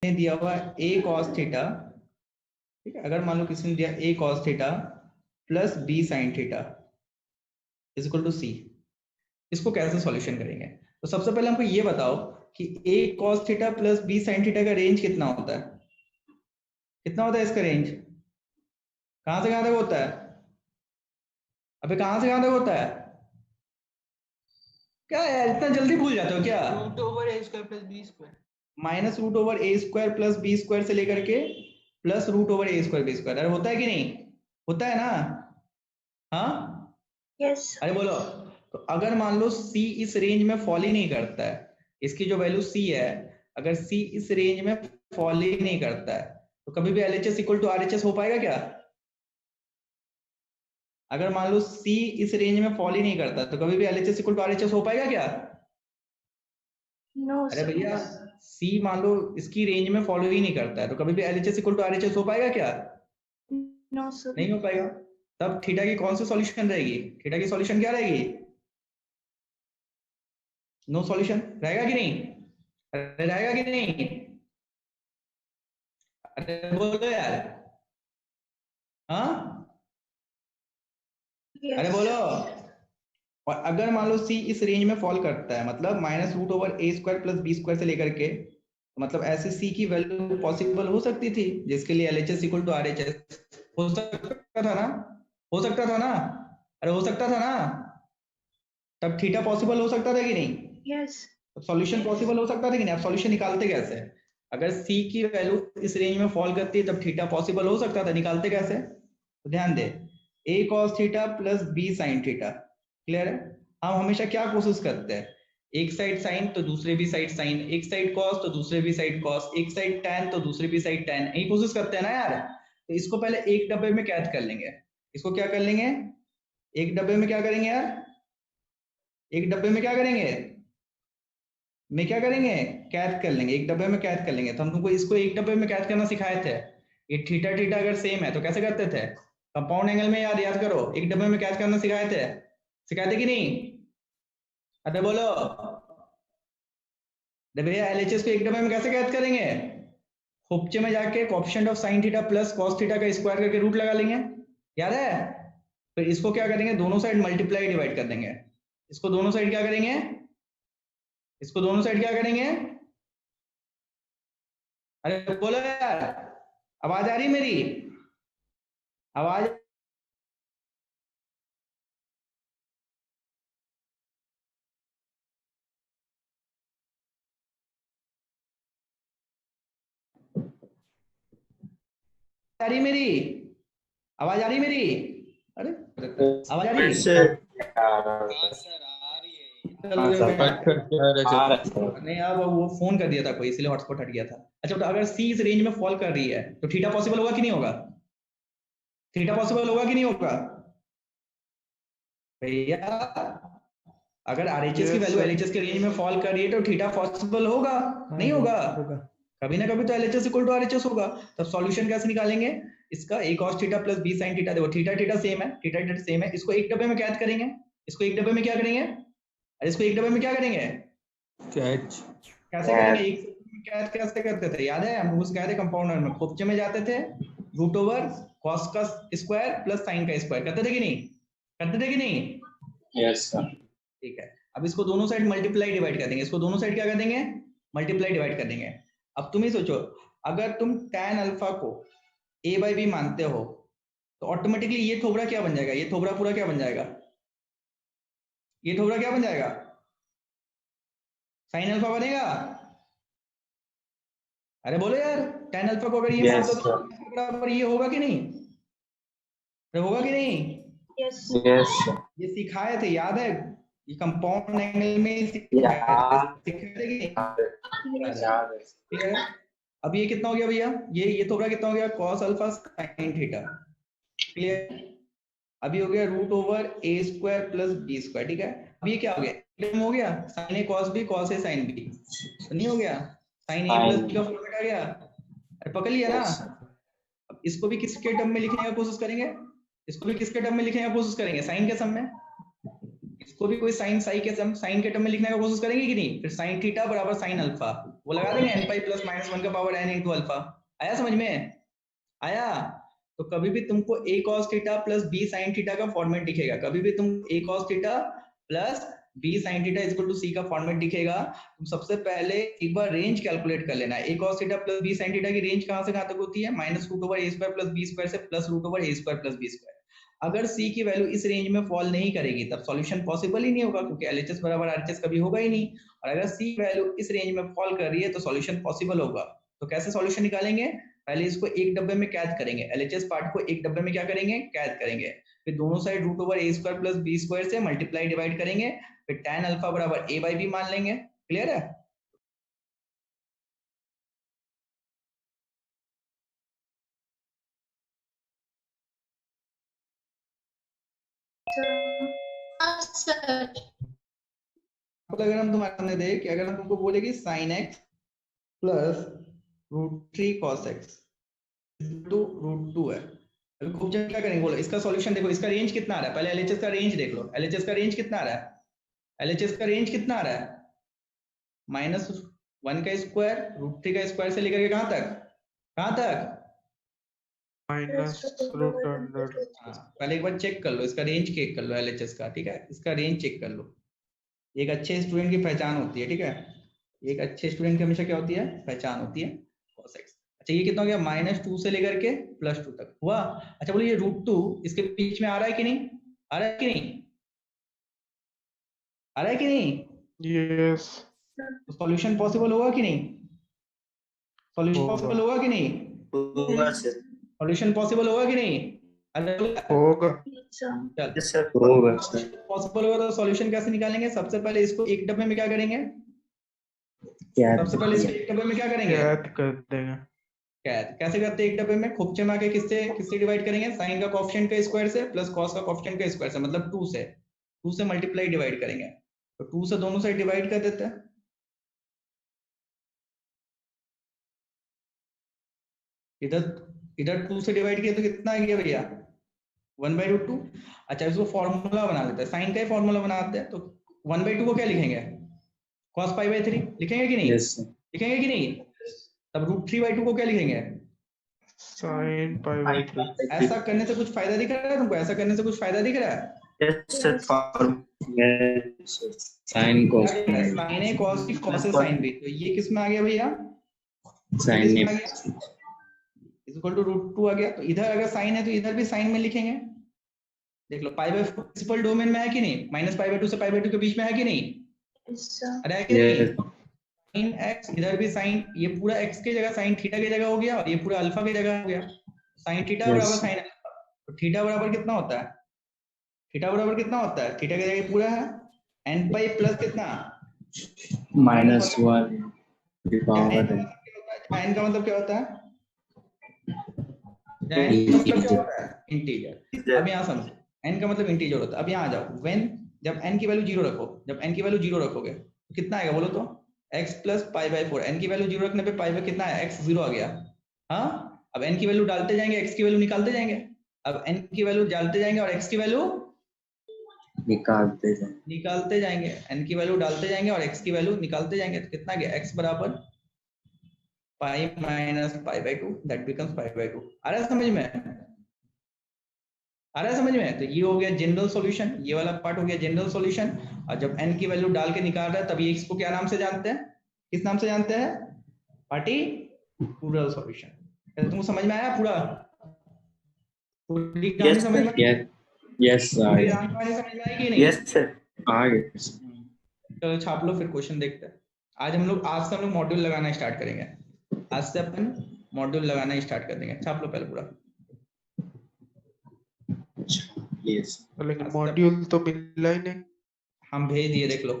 ने दिया हुआ a cos थीटा, ठीक है, अगर मान लो किसी ने दिया a cos theta plus b sin theta is equal to c, इसको कैसे सॉल्यूशन करेंगे? तो सबसे पहले हमको ये बताओ कि a cos theta plus b sin theta का रेंज कितना होता है? कितना होता है इसका रेंज? कहां से कहां तक होता है? अबे कहां से कहां तक होता है? क्या यार इतना जल्दी भूल जाते हो क्या? Root over A square plus B square, minus root over A square plus B square से लेकर के plus root over A square B square, अरे होता है कि नहीं? होता है ना? हाँ यस अरे बोलो। तो अगर मान लो c इस रेंज में फॉल ही नहीं करता है, इसकी जो वैल्यू c है, अगर c इस रेंज में फॉल ही नहीं करता है तो कभी भी LHS इक्वल टू RHS हो पाएगा क्या? अगर मान लो c इस रेंज में फॉल ही नहीं करता तो कभी भी LHS इक्वल टू RHS हो पाएगा क्या? नो अरे भैया c मान लो इसकी रेंज में फॉलो ही नहीं करता है तो कभी भी LHS इक्वल टू RHS हो पाएगा क्या? नो सर नहीं हो पाएगा। तब थीटा की कौन सी सॉल्यूशन रहेगी? थीटा की सॉल्यूशन क्या रहेगी? नो सॉल्यूशन रहेगा कि नहीं? अरे रहेगा कि नहीं? अरे बोलो यार। हाँ अरे बोलो। और अगर मान लो c इस रेंज में फॉल करता है मतलब minus root over A square plus B square से लेकर के, मतलब ऐसे c की वैल्यू पॉसिबल हो सकती थी जिसके लिए LHS इक्वल टू RHS हो सकता था ना? हो सकता था ना? अरे हो सकता था ना? तब थीटा पॉसिबल हो सकता था कि नहीं? यस अब सॉल्यूशन पॉसिबल हो सकता था कि नहीं? आप सॉल्यूशन निकालते कैसे? अगर c की वैल्यू इस रेंज में फॉल करती है तब थीटा पॉसिबल हो सकता था, निकालते कैसे? तो ध्यान दे, a cos theta plus b sin theta, clear है? हम हमेशा क्या कोशिश करते हैं, एक साइड साइन तो दूसरे भी साइड साइन, एक साइड cos तो दूसरे भी साइड cos, एक साइड tan तो दूसरे भी साइड tan, यही कोशिश करते हैं ना यार। तो इसको पहले एक डब्बे में कैद कर लेंगे। इसको क्या कर लेंगे? एक डब्बे में क्या करेंगे यार? एक डब्बे में क्या करेंगे? में क्या करेंगे? कैद कर लेंगे, एक डब्बे में कैद कर लेंगे। तो हम तुमको इसको एक डब्बे में कैद करना सिखाए थे। ये थीटा थीटा अगर सेम है तो कैसे करते थे? कंपाउंड एंगल में, याद याद करो, एक डब्बे में कैद करना सिखाए थे, सिखाए थे कि नहीं? अरे बोलो। अरे भैया LHS को एक डब्बे में कैसे कैद करेंगे? खुपचे में जाके coefficient of sine theta plus cos theta का स्क्वायर करके रूट लगा लेंगे, याद है? फिर इसको क्या करेंगे, दोनों साइड मल्टीप्लाई डिवाइड कर देंगे। इसको दोनों साइड क्या करेंगे? इसको दोनों साइड क्या करेंगे? अरे बोलो यार, आवाज आ रही मेरी? आवाज आ रही मेरी? आवाज आ रही मेरी? अरे आवाज आ रही? नहीं अब वो फोन कर दिया था कोई, इसलिए हॉटस्पॉट हट गया था। अच्छा तो अगर सी इस रेंज में फॉल कर रही है तो थीटा पॉसिबल होगा कि नहीं होगा? थीटा पॉसिबल होगा कि नहीं होगा भैया? अगर RHS की वैल्यू LHS के रेंज में फॉल कर रही है तो थीटा पॉसिबल होगा, नहीं होगा? कभी ना कभी तो LHS इक्वल टू RHS होगा। तब सॉल्यूशन कैसे निकालेंगे इसका? a cos theta plus b sin theta, देखो थीटा थीटा सेम है, थीटा थीटा सेम है, इसको एक डब्बे में कैद करेंगे। इसको एक डब्बे में क्या करेंगे? अरे इसको एक डब्बे में क्या करेंगे? कैच कैसे करेंगे? एक डब्बे में कैद कैसे करते थे, याद है? हम उस कहते कंपाउंडर में खुपचे में जाते थे, रूट ओवर कॉस का स्क्वायर प्लस साइन का स्क्वायर करते थे कि नहीं? करते थे कि नहीं? Yes sir. ठीक है, अब इसको दोनों साइड मल्टीप्लाई डिवाइड कर देंगे, इसको दोनों साइड क्या कर देंगे? मल्टीप्लाई डिवाइड कर देंगे। अब तुम ही सोचो, अगर तुम tan अल्फा को a बाई बी मानते हो तो ऑटोमेटिकली ये थोबड़ा क्या बन जाएगा? ये थोबड़ा पूरा क्या बन जाएगा? ये थोबड़ा क्या बन जाएगा? साइन अल्फा बनेगा? अरे बोलो यार, tan अल्फा को अगर ये मानते हो तो बराबर ये होगा कि नहीं? अरे होगा कि नहीं? यस यस ये सिखाए थे, याद है? ये कंपाउंड एंगल में सिखाए थे कि नहीं? ठीक है। अब ये कितना हो गया भैया? ये थोड़ा कितना हो गया? cos alpha sin theta, clear? अभी हो गया root over a square plus b square, ठीक है। अब ये क्या हो गया? एकदम हो गया sin a cos b cos a sin b, तो नहीं हो गया? sin a प्लस b का फॉर्मेट आ गया, अरे पकड़ लिया ना? अब इसको भी किसके टर्म में लिखने का कोशिश करेंगे? इसको भी किसके टर्म में लिखने का कोशिश करेंगे? साइन के सम में। इसको भी कोई साइन साइन के टर्म में लिखने का कोशिश करेंगे कि नहीं? फिर साइन थीटा बराबर साइन अल्फा, वो लगा देंगे n पाई प्लस माइनस 1 का पावर n इंटू अल्फा। आया समझ में? आया? तो कभी भी तुमको a cos theta plus b sin theta का फॉर्मेट दिखेगा, कभी भी तुम a cos theta plus b sin theta equal to c का फॉर्मेट दिखेगा, तुम सबसे पहले एक बार रेंज कैलकुलेट कर लेना। a cos theta plus b sin theta की रेंज कहां से कहां तक होती है? Minus root over a square plus b square से plus root over a square plus b square. अगर c की वैल्यू इस रेंज में फॉल नहीं करेगी तब सॉल्यूशन पॉसिबल ही नहीं होगा, क्योंकि LHS बराबर RHS कभी होगा ही नहीं। और अगर c वैल्यू इस रेंज में फॉल कर रही है तो सॉल्यूशन पॉसिबल होगा। तो कैसे सॉल्यूशन निकालेंगे? पहले इसको एक डब्बे में कैद करेंगे, LHS पार्ट को एक डब्बे में क्या करेंगे? कैद करेंगे। फिर दोनों side root over a square plus b square से मल्टीप्लाई डिवाइड करेंगे, फिर tan अल्फा बराबर a बाई b मान लेंगे। क्लियर है? सर अब अगर हम तुम्हारे सामने दे कि अगर हम तुमको बोले कि sin x plus √3 cos x to √2 है, अभी खूब जब क्या करेंगे बोलो, इसका सॉल्यूशन देखो, इसका रेंज कितना आ रहा है? पहले LHS का रेंज देख लो, LHS का रेंज कितना आ रहा है? LHS का रेंज कितना आ रहा है? -1 का स्क्वायर √3 का स्क्वायर से लेकर के कहां तक? कहां तक? -√100। हाँ, पहले एक बार चेक कर लो, इसका रेंज चेक कर लो LHS का, ठीक है? इसका रेंज चेक कर लो। एक अच्छे स्टूडेंट की पहचान होती है, ठीक है? एक अच्छे स्टूडेंट की हमेशा क्या होती है? पहचान होती है cos x। अच्छा ये कितना हो गया? -2 से लेकर के +2 तक हुआ। अच्छा बोलिए ये √2 इसके बीच में आ रहा है कि नहीं? आ रहा है कि नहीं? आ रहा है कि नहीं? यस तो सॉल्यूशन पॉसिबल होगा कि नहीं? सॉल्यूशन होगा। पॉसिबल होगा कि नहीं? होगा सर। सॉल्यूशन पॉसिबल होगा कि नहीं? होगा चल यस सर होगा सर। पॉसिबल होगा तो सॉल्यूशन कैसे निकालेंगे? सबसे पहले इसको एक डब्बे में क्या करेंगे? क्या सबसे पहले इसको एक डब्बे में क्या करेंगे? कैद कर देंगे। कैद कैसे करते हैं? एक डब्बे में खूब चमा के किससे किससे डिवाइड करेंगे? साइन का कोएफिशिएंट का स्क्वायर से प्लस कॉस का कोएफिशिएंट का स्क्वायर से, मतलब 2 से मल्टीप्लाई डिवाइड करेंगे। तो 2 से दोनों साइड डिवाइड कर देते हैं। इधर इधर 2 से डिवाइड किया तो कितना आ गया भैया? 1/√2। अच्छा इसको फॉर्मूला बना लेते हैं, साइन का ही फॉर्मूला बनाते हैं। तो 1/2 को क्या लिखेंगे? cos π/3 लिखेंगे कि नहीं? Yes sir. लिखेंगे कि नहीं? तब √3/2 को क्या लिखेंगे? sin π/3। ऐसा करने से कुछ फायदा दिख रहा है तुमको? ऐसा करने से कुछ फायदा दिख रहा है? Yes sir sine cos sine A cos b cos A sin b, तो ये किस में आ गया भैया? साइन किस में आ गया? इक्वल टू √2 आ गया। तो इधर अगर साइन है तो इधर भी साइन में लिखेंगे। देख लो π/4 प्रिंसिपल डोमेन में है कि नहीं? -π/2 से π/2 के बीच में है कि नहीं? अरे है कि नहीं? sin x इधर भी sin, ये पूरा x की जगह sin थीटा की जगह हो गया और ये पूरा अल्फा की जगह हो गया। sin थीटा बराबर sin अल्फा, तो थीटा बराबर कितना होता है? थीटा बराबर कितना होता है? थीटा की जगह पूरा है n पाई प्लस कितना? -1 की पावर है। n का मतलब क्या होता है? n का मतलब क्या होता है? इंटीजर। अब यहाँ समझो, n का मतलब इंटीजर होता है। अब यहाँ आ जाओ, व्हेन जब n की वैल्यू 0 रखो, जब n की वैल्यू 0 रखोगे तो कितना आएगा बोलो तो? x plus π/4। n की वैल्यू 0 रखने पे पाई बाय कितना है? x 0 आ गया। हाँ, अब n की वैल्यू डालते जाएंगे, x की वैल्यू निकालते जाएंगे। अब n की वैल्यू डालते जाएंगे और x की वैल्यू निकालते जाएंगे। n की वैल्यू डालते जाएंगे और x की वैल्यू निकालते जाएंगे। तो कितना गया? x बराबर पाई माइनस π/2, दैट बिकम्स π/2। आ रहा है समझ में? आ रहा है समझ में? तो ये हो गया जनरल सॉल्यूशन, ये वाला पार्ट हो गया जनरल सॉल्यूशन। और जब n की वैल्यू डाल के निकाल रहा है तब ये x को क्या नाम से जानते हैं? किस नाम से जानते हैं? Particular solution. तुमको समझ में आया पूरा? पूरी कहानी समझ में? यस पूरी सर। कहानी समझ में आई कि नहीं? यस सर आ गया। चलो छाप लो, फिर क्वेश्चन देखते हैं। आज हम लोग मॉड्यूल लगाना स्टार्ट करेंगे। आज से अपन मॉड्यूल लगाना स्टार्ट कर देंगे। छाप लो पहले पूरा। यस लेकिन मॉड्यूल तो मिला ही नहीं। हम भेज दिए, देख लो,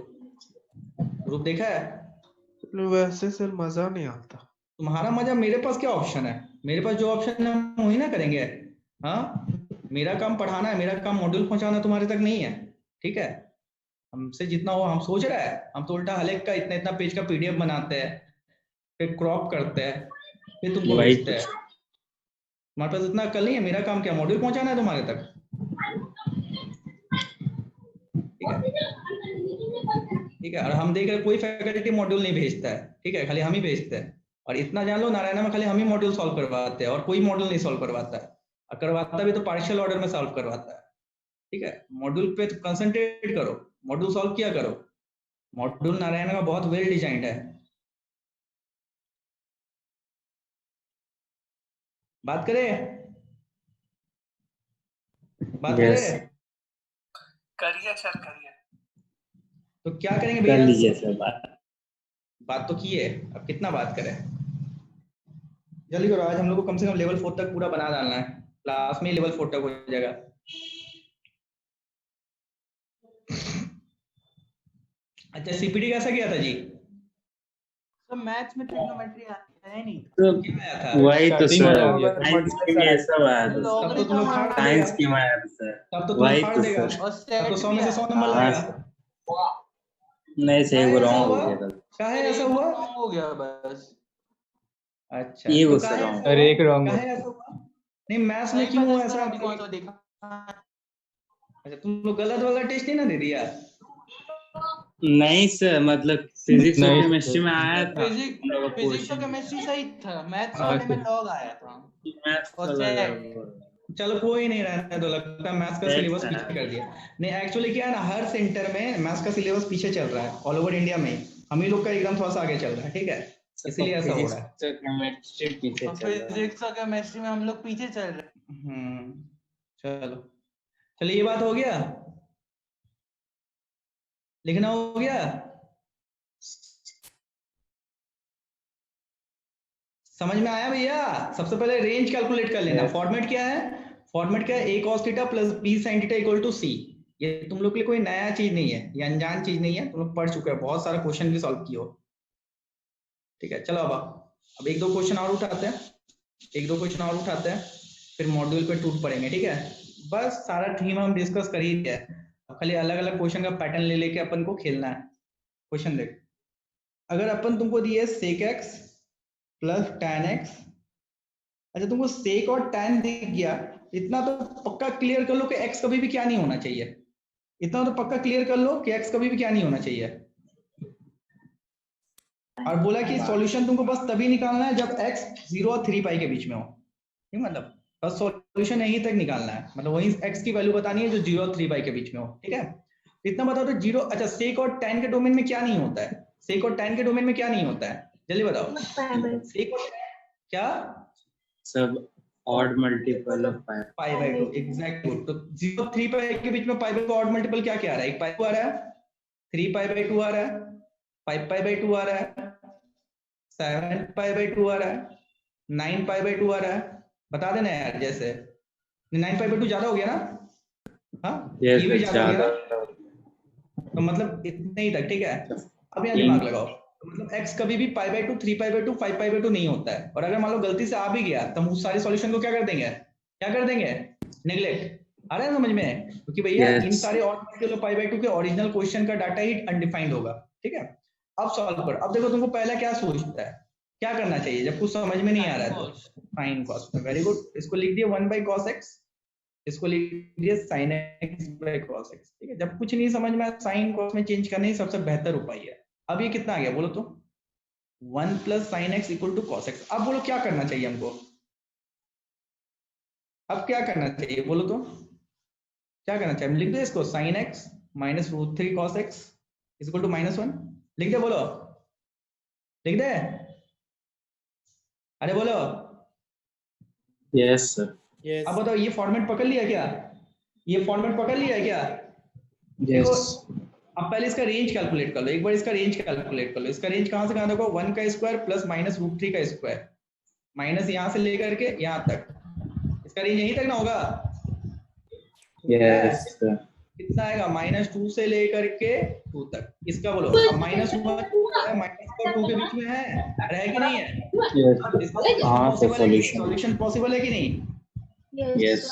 ग्रुप देखा है? वैसे सर मजा नहीं आता। तुम्हारा मजा, मेरे पास क्या ऑप्शन है? मेरे पास जो ऑप्शन है हम वही ना करेंगे। हाँ, मेरा काम पढ़ाना है, मेरा काम मॉड्यूल पहुंचाना तुम्हारे तक नहीं है, ठीक है? हमसे जितना हो हम सोच रहे हैं, हम तो उल्टा हर एक का इतना इतना पेज का PDF बनाते हैं, फिर क्रॉप करते हैं, फिर तुमको भेजते हैं। तुम्हारे पास इतना अकल नहीं है। मेरा काम क्या? मॉड्यूल पहुंचाना है तुम्हारे तक, ठीक ठीक है। और हम देख रहे हैं कोई फैकल्टी मॉड्यूल नहीं भेजता है, ठीक है, खाली हम ही भेजते हैं। और इतना जान लो नारायणा में खाली हम ही मॉड्यूल सॉल्व करवाते हैं और कोई मॉड्यूल नहीं सॉल्व करवाता है, और करवाता भी तो पार्शियल ऑर्डर में सॉल्व करवाता है। ठीक है, मॉड्यूल पे कंसंट्रेट करो, मॉड्यूल सॉल्व किया करो। मॉड्यूल नारायणा का बहुत वेल डिजाइंड है। बात करें Yes. करिए सर करिए। तो क्या करेंगे कर भैया? लीजिए सर बात। बात तो की है, अब कितना बात करें? जल्दी करो, आज हम लोग को कम से कम लेवल 4 तक पूरा बना डालना है, क्लास में लेवल 4 तक हो जाएगा। अच्छा, सीपीटी कैसा गया था जी? तो मैथ्स में ट्रिग्नोमेट्री आता है नहीं। तो क्या आया था? वही तो Starting सर, में साइंस की में सब आया था। तब तो तुम्हें फाड़ साइंस देगा, की में आया था सर। तब तो वही तुम्हें फाड़ तो देगा, सर। और तब तो 100 में से 100 नंबर हाँ लाएगा। सर। नहीं सर, काहे वो ऐसा रॉन्ग हो हुआ? गया था। काहे ऐसा हुआ? रॉन्ग हो गया बस। अच्छा, ये तो वो काहे सर ऐसा wrong। हुआ? अरे एक रॉन्ग काहे ऐसा हुआ? नहीं, मैथ्स में नहीं क्यों पता ऐसा? सर, अभी कौन सा देखा। अच्छा, तुम लोग गलत वाला टेस्ट नहीं ना दे दिया? नहीं सर, मतलब फिजिक्स और नहीं केमिस्ट्री में आया था। फिजिक्स और केमिस्ट्री सही था, मैथ्स वाले में लॉग आया था। मैथ्स और वाला Z। चलो कोई नहीं, रहने दो, लगता है मैथ्स का That's सिलेबस right. पीछे कर दिया। नहीं, एक्चुअली क्या है ना, हर सेंटर में मैथ्स का सिलेबस पीछे चल रहा है, ऑल ओवर इंडिया में। हम ही लोग का एकदम थोड़ा सा आगे चल रहा है, ठीक है, इसलिए ऐसा हो रहा है। केमिस्ट्री पीछे और चल रहा है। फिजिक्स और केमिस्ट्री में हम लोग पीछे चल रहे हैं। चलो चलिए, ये बात हो गया, लिखना हो गया, समझ में आया भैया? सबसे पहले रेंज कैलकुलेट कर लेना। फॉर्मेट क्या है? फॉर्मेट क्या है? a cos theta plus b sin theta equal to c। ये तुम लोग के लिए कोई नया चीज नहीं है, ये अनजान चीज नहीं है, तुम लोग पढ़ चुके हो, बहुत सारा क्वेश्चन भी सॉल्व किए हो। ठीक है, चलो अब एक दो क्वेश्चन और उठाते हैं, फिर मॉड्यूल पे टूट पड़ेंगे। ठीक है, बस सारा थीम हम डिस्कस कर ही दिया है, अब खाली अलग अलग क्वेश्चन का पैटर्न ले लेके अपन को खेलना है। क्वेश्चन देख, अगर अपन तुमको दिए sec x plus tan x, अच्छा तुमको sec और tan दिख गया, इतना तो पक्का क्लियर कर लो कि x कभी भी क्या नहीं होना चाहिए, इतना तो पक्का क्लियर कर लो कि x कभी भी क्या नहीं होना चाहिए। और बोला कि सॉल्यूशन तुमको बस तभी निकालना है जब x 0 और 3 पाई के बीच में हो। ठीक, मतलब बस सॉल्यूशन यहीं तक निकालना है, मतलब वही x की वैल्यू बतानी है जो 0 और 3 पाई के बीच में हो। ठीक है, इतना बताओ तो 0, अच्छा sec और tan के डोमेन में क्या नहीं होता है? sec और tan के डोमेन में क्या नहीं होता है, जल्दी बताओ। sec और क्या? सब odd multiple of pi by 2, exactly. तो 0 3 पाई के बीच में पाई बाय 2 ऑड मल्टीपल क्या क्या आ रहा है? 1 पाई 2 आ रहा है, 3 पाई बाय 2 आ रहा है, 5 पाई बाय 2 आ रहा है, 7 पाई बाय 2 आ रहा है, 9 पाई बाय 2 आ रहा है। बता देना यार, जैसे 9 पाई बाय 2 ज्यादा हो गया ना? हाँ, Yes, ये भी ज्यादा हो गया ज्यादा। ना? तो मतलब इतने ही तक। ठीक है, अब यहाँ दिमाग लगाओ, मतलब x कभी भी pi by 2, 3 pi by 2, 5 pi by 2 नहीं होता है। और अगर मान लो गलती से आ भी गया तो हम उस सारे सॉल्यूशन को क्या कर देंगे? नेग्लेक्ट। आ रहा है समझ में? क्योंकि भैया Yes. इन सारे ऑड मल्टीपल पाई बाय 2 के ओरिजिनल क्वेश्चन का डाटा ही अनडिफाइंड होगा। ठीक है, अब सॉल्व करो। अब देखो तुमको पहला क्या सोचता है, क्या करना चाहिए जब कुछ समझ में नहीं आ रहा है? तो साइन कॉस, वेरी गुड, इसको लिख दिए 1 बाय cos x, इसको लिख दिए sin x by cos x। ठीक है, जब कुछ नहीं समझ में आया साइन कॉस में चेंज करने ही सबसे बेहतर उपाय है। अब ये कितना आ गया बोलो तो? 1 plus sine x equal to cos x. अब बोलो क्या करना चाहिए हमको? अब क्या करना चाहिए बोलो तो? क्या करना चाहिए? लिख दे इसको, sine x minus root 3 cos x equal to -1। लिख दे, बोलो, लिख दे, अरे बोलो। Yes sir. अब बताओ, ये फॉर्मेट पकड़ लिया क्या? ये फॉर्मेट पकड़ लिया है क्या? यस। अब पहले इसका रेंज कैलकुलेट कर लो, एक बार इसका रेंज कैलकुलेट कर लो। इसका रेंज कहां से कहां तक होगा? 1 का स्क्वायर प्लस माइनस रूट 3 का स्क्वायर, माइनस यहां से लेकर के यहां तक, इसका रेंज यहीं तक ना होगा? Yes sir. कितना आएगा? -2 से लेकर के 2 तक। इसका बोलो। अब -1 और 2 के बीच में है, रहे कि नहीं है? हाँ सर, सॉल्यूशन पॉसिबल है कि नहीं? यस।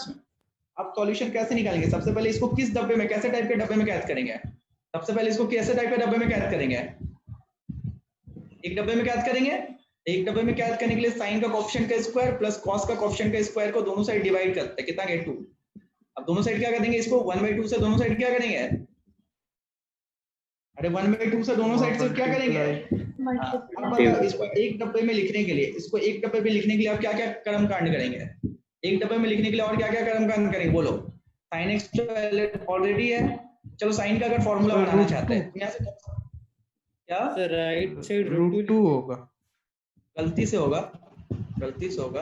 अब सॉल्यूशन कैसे निकालेंगे? सबसे पहले इसको किस डब्बे में, कैसे टाइप के डब्बे में कैद करेंगे? सबसे पहले इसको कैसे टाइप के डब्बे में कैद करेंगे? एक डब्बे में कैद करेंगे। एक डब्बे में कैद करने के लिए साइन का कोएफिशिएंट का स्क्वायर प्लस कॉस का कोएफिशिएंट का स्क्वायर को दोनों साइड डिवाइड करते हैं, कितना गया? 2। अब दोनों साइड क्या कर देंगे? इसको 1/2 से दोनों साइड क्या करेंगे? अरे 1/2 से दोनों साइड से क्या करेंगे? अब बताओ, इसको एक डब्बे में लिखने के लिए, इसको एक डब्बे में लिखने के लिए आप क्या क्या कर्म कांड करेंगे? एक डब्बे में लिखने के लिए और क्या क्या कर्म कांड करेंगे बोलो? साइन एक्स तो ऑलरेडी है, चलो साइन का अगर फॉर्मूला सर, बनाना रूट चाहते हैं टू। तो यहाँ से क्या sir right side root root 2 होगा। गलती से होगा, गलती से होगा,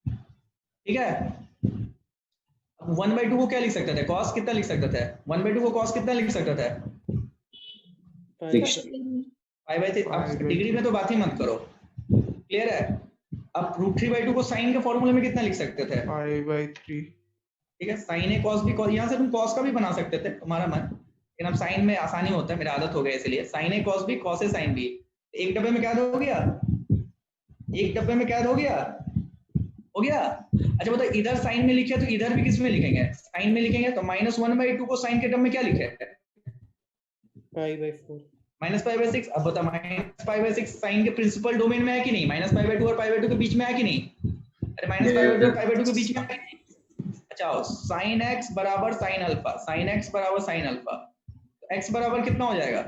ठीक है। 1/2 को क्या लिख सकते थे? कॉस कितना लिख सकते थे? 1/2 को कॉस कितना लिख सकते थे? 5/3। अब डिग्री में तो बात ही मत करो, क्लियर है। अब √3/2 को साइन के फॉर्मूले में कितना लिख सकते थे? 5/3। ठीक है, साइन ए कॉस भी, यहाँ से तुम कॉस का भी बना सकते थे, तुम्हारा मन, लेकिन अब साइन में आसानी होता है, मेरा आदत हो गया इसलिए साइन ए कॉस भी, कॉस ए साइन भी। एक डब्बे में कैद हो गया, एक डब्बे में कैद हो गया, हो गया। अच्छा बताओ, इधर साइन में लिखे तो इधर भी किस में लिखेंगे? साइन में लिखेंगे तो -1/2 को साइन के टर्म में क्या लिखे? π/4 -π/6। अब बता, -π/6 साइन के प्रिंसिपल डोमेन में है कि नहीं? -π/2 और π/2 के बीच में है कि नहीं? अरे -π/2 और π/2 के बीच में है कि नहीं? अच्छा, sin x बराबर sin अल्फा, sin x बराबर sin अल्फा, तो x बराबर कितना हो जाएगा?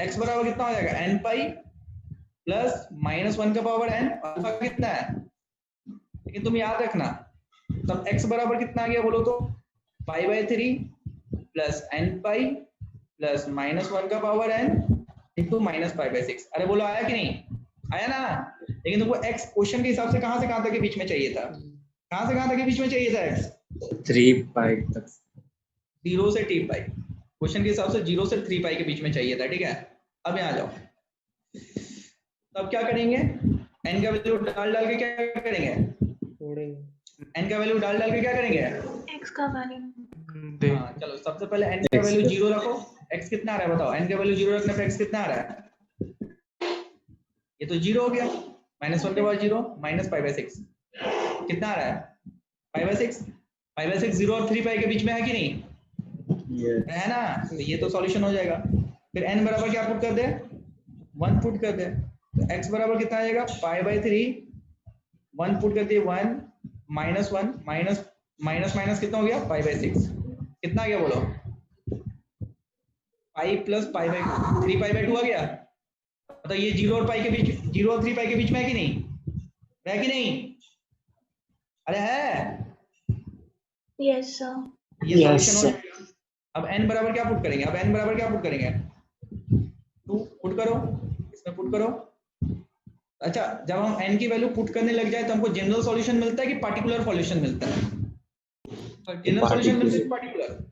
x बराबर कितना हो जाएगा? n पाई प्लस -1 का पावर n, अल्फा कितना है? लेकिन तुम याद रखना, तब x बराबर कितना आ गया बोलो तो? π/3 प्लस n पाई प्लस -1 का पावर n इंटू -π/6। अरे बोलो आया कि नहीं? आया ना? लेकिन तुमको x क्वेश्चन के हिसाब से कहां तक के बीच में चाहिए था? कहां से कहां तक के बीच में चाहिए था x? 3π तक। 0 से t पाई, क्वेश्चन के हिसाब से 0 से 3 पाई के बीच में चाहिए था, ठीक है। अब यहाँ जाओ, तब क्या करेंगे? n का वैल्यू डाल के क्या करेंगे? n का वैल्यू डाल के क्या करेंगे? x का वैल्यू हाँ चलो, सबसे पहले n का वैल्यू 0 रखो। x कितना आ रहा है बताओ? n का वैल्यू 0 रखने पे x कितना आ रहा है? ये तो 0 हो गया, -1 के बाद 0, -π/6 कितना आ रहा है? π/6। π/6 0 और 3 पाई के बीच में है कि नहीं? है ना? तो ये तो सॉल्यूशन हो जाएगा। फिर n बराबर क्या पुट कर दे? 1 पुट कर दे, तो x बराबर कितना आ जाएगा? π/3, 1 पुट कर दिए, 1 -1 माइनस कितना हो गया? π/6 कितना आ गया बोलो? पाई प्लस π/2, 3π/2 आ गया। मतलब ये 0 और पाई के बीच, 0 और 3 पाई के बीच में है कि नहीं? है कि नहीं? अरे है, यस सर। ये सॉल्यूशन हो जाएगा। अब n बराबर क्या पुट करेंगे? अब n बराबर क्या पुट करेंगे? 2 पुट करो, इसमें पुट करो। अच्छा, जब हम n की वैल्यू पुट करने लग जाए तो हमको जनरल सॉल्यूशन मिलता है कि पार्टिकुलर सॉल्यूशन मिलता है? जनरल सॉल्यूशन मिलता है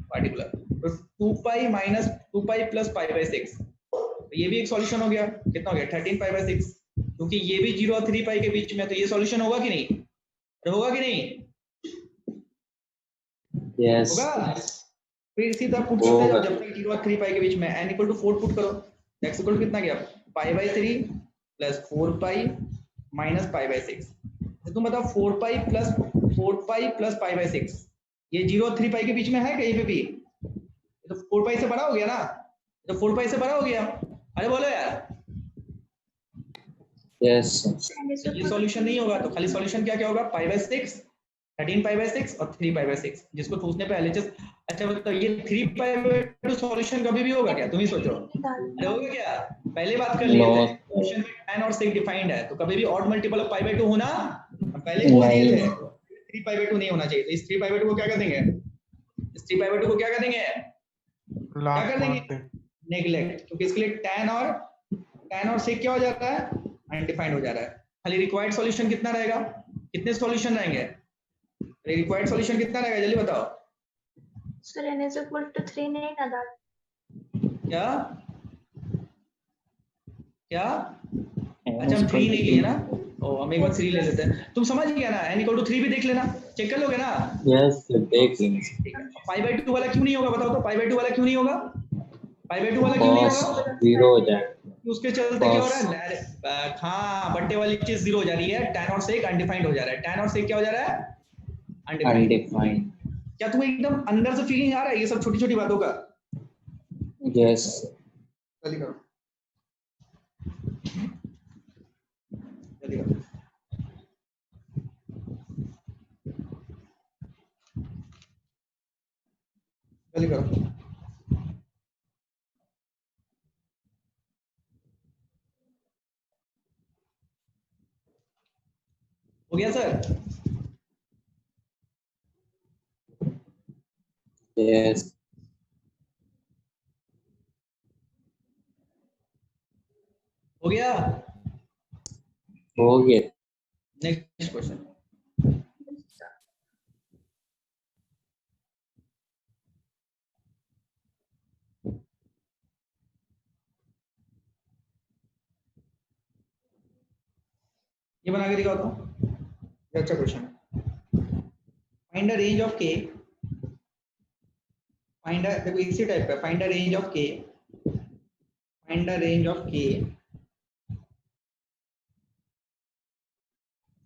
पार्टिकुलर। तो 2 पाई माइनस 2 पाई प्लस π/6, तो ये भी एक सॉल्यूशन हो गया। कितना हो गया? 13π/6, क्योंकि ये भी 0 और 3 पाई के बीच में, तो ये सॉल्यूशन होगा कि नहीं? होगा कि नहीं? यस होगा। फिर इसी तरह पुट करते जाओ जब तक 0 और 3 पाई के बीच में। n = 4 पुट करो, x = कितना गया? π/3 प्लस 4 पाई माइनस π/6। तो तुम बताओ 4 पाई प्लस π/6, ये 0 और 3 पाई के बीच में है कहीं पे भी? तो 4 पाई से बड़ा हो गया ना? तो 4 पाई से बड़ा हो गया। अरे बोलो यार, यस ये सॉल्यूशन नहीं होगा, तो खाली सॉल्यूशन क्या क्या होगा? π/6, 13π/6 और 3π/6, जिसको पूछने पे LHS। अच्छा बताओ, ये 3π/2 सॉल्यूशन कभी भी होगा क्या? तुम ही सोचो, अरे होगा क्या? पहले बात कर लिए थे, क्वेश्चन में tan और sec डिफाइंड है, तो कभी भी ऑड मल्टीपल ऑफ π/2 होना, हम पहले बोल दिए थे 3π/2 नहीं होना चाहिए। तो इस 3π/2 को क्या कर देंगे? इस 3π/2 को क्या कर देंगे? क्या कर देंगे? नेग्लेक्ट, क्योंकि इसके लिए tan और sec क्या हो जाता है? अनडिफाइंड हो जा रहा है। खाली रिक्वायर्ड सॉल्यूशन कितना रहेगा? कितने सॉल्यूशन रहेंगे? रिक्वायर्ड सॉल्यूशन कितना रहेगा जल्दी बताओ? सर n = 3 नहीं ना दादा? क्या क्या? अच्छा, हम 3 नहीं लिए ना, ओ हम एक बार 3 ले लेते हैं। तुम समझ गया ना? n = 3 भी देख लेना, चेक कर लोगे ना? यस देख लेंगे। π/2 वाला क्यों नहीं होगा बताओ तो? π/2 वाला क्यों नहीं होगा? π/2 वाला क्यों नहीं होगा? 0 हो जाएगा, उसके चलते क्या हो रहा है? हाँ, बट्टे वाली चीज 0 हो जा रही है, tan और sec अनडिफाइंड हो जा रहा है। tan और sec क्या हो जा रहा है? अनडिफाइंड। क्या तुम्हें एकदम अंदर से फीलिंग आ रहा है ये सब छोटी छोटी बातों का? यस जल्दी करो, जल्दी करो, जल्दी करो। हो गया सर? Yes. हो गया? हो गया. Next question. ये बना के दिखाओ तो. ये अच्छा क्वेश्चन है. फाइंड द रेंज ऑफ के. फाइंड देखो इसी टाइप का. फाइंड द रेंज ऑफ के. फाइंड द रेंज ऑफ के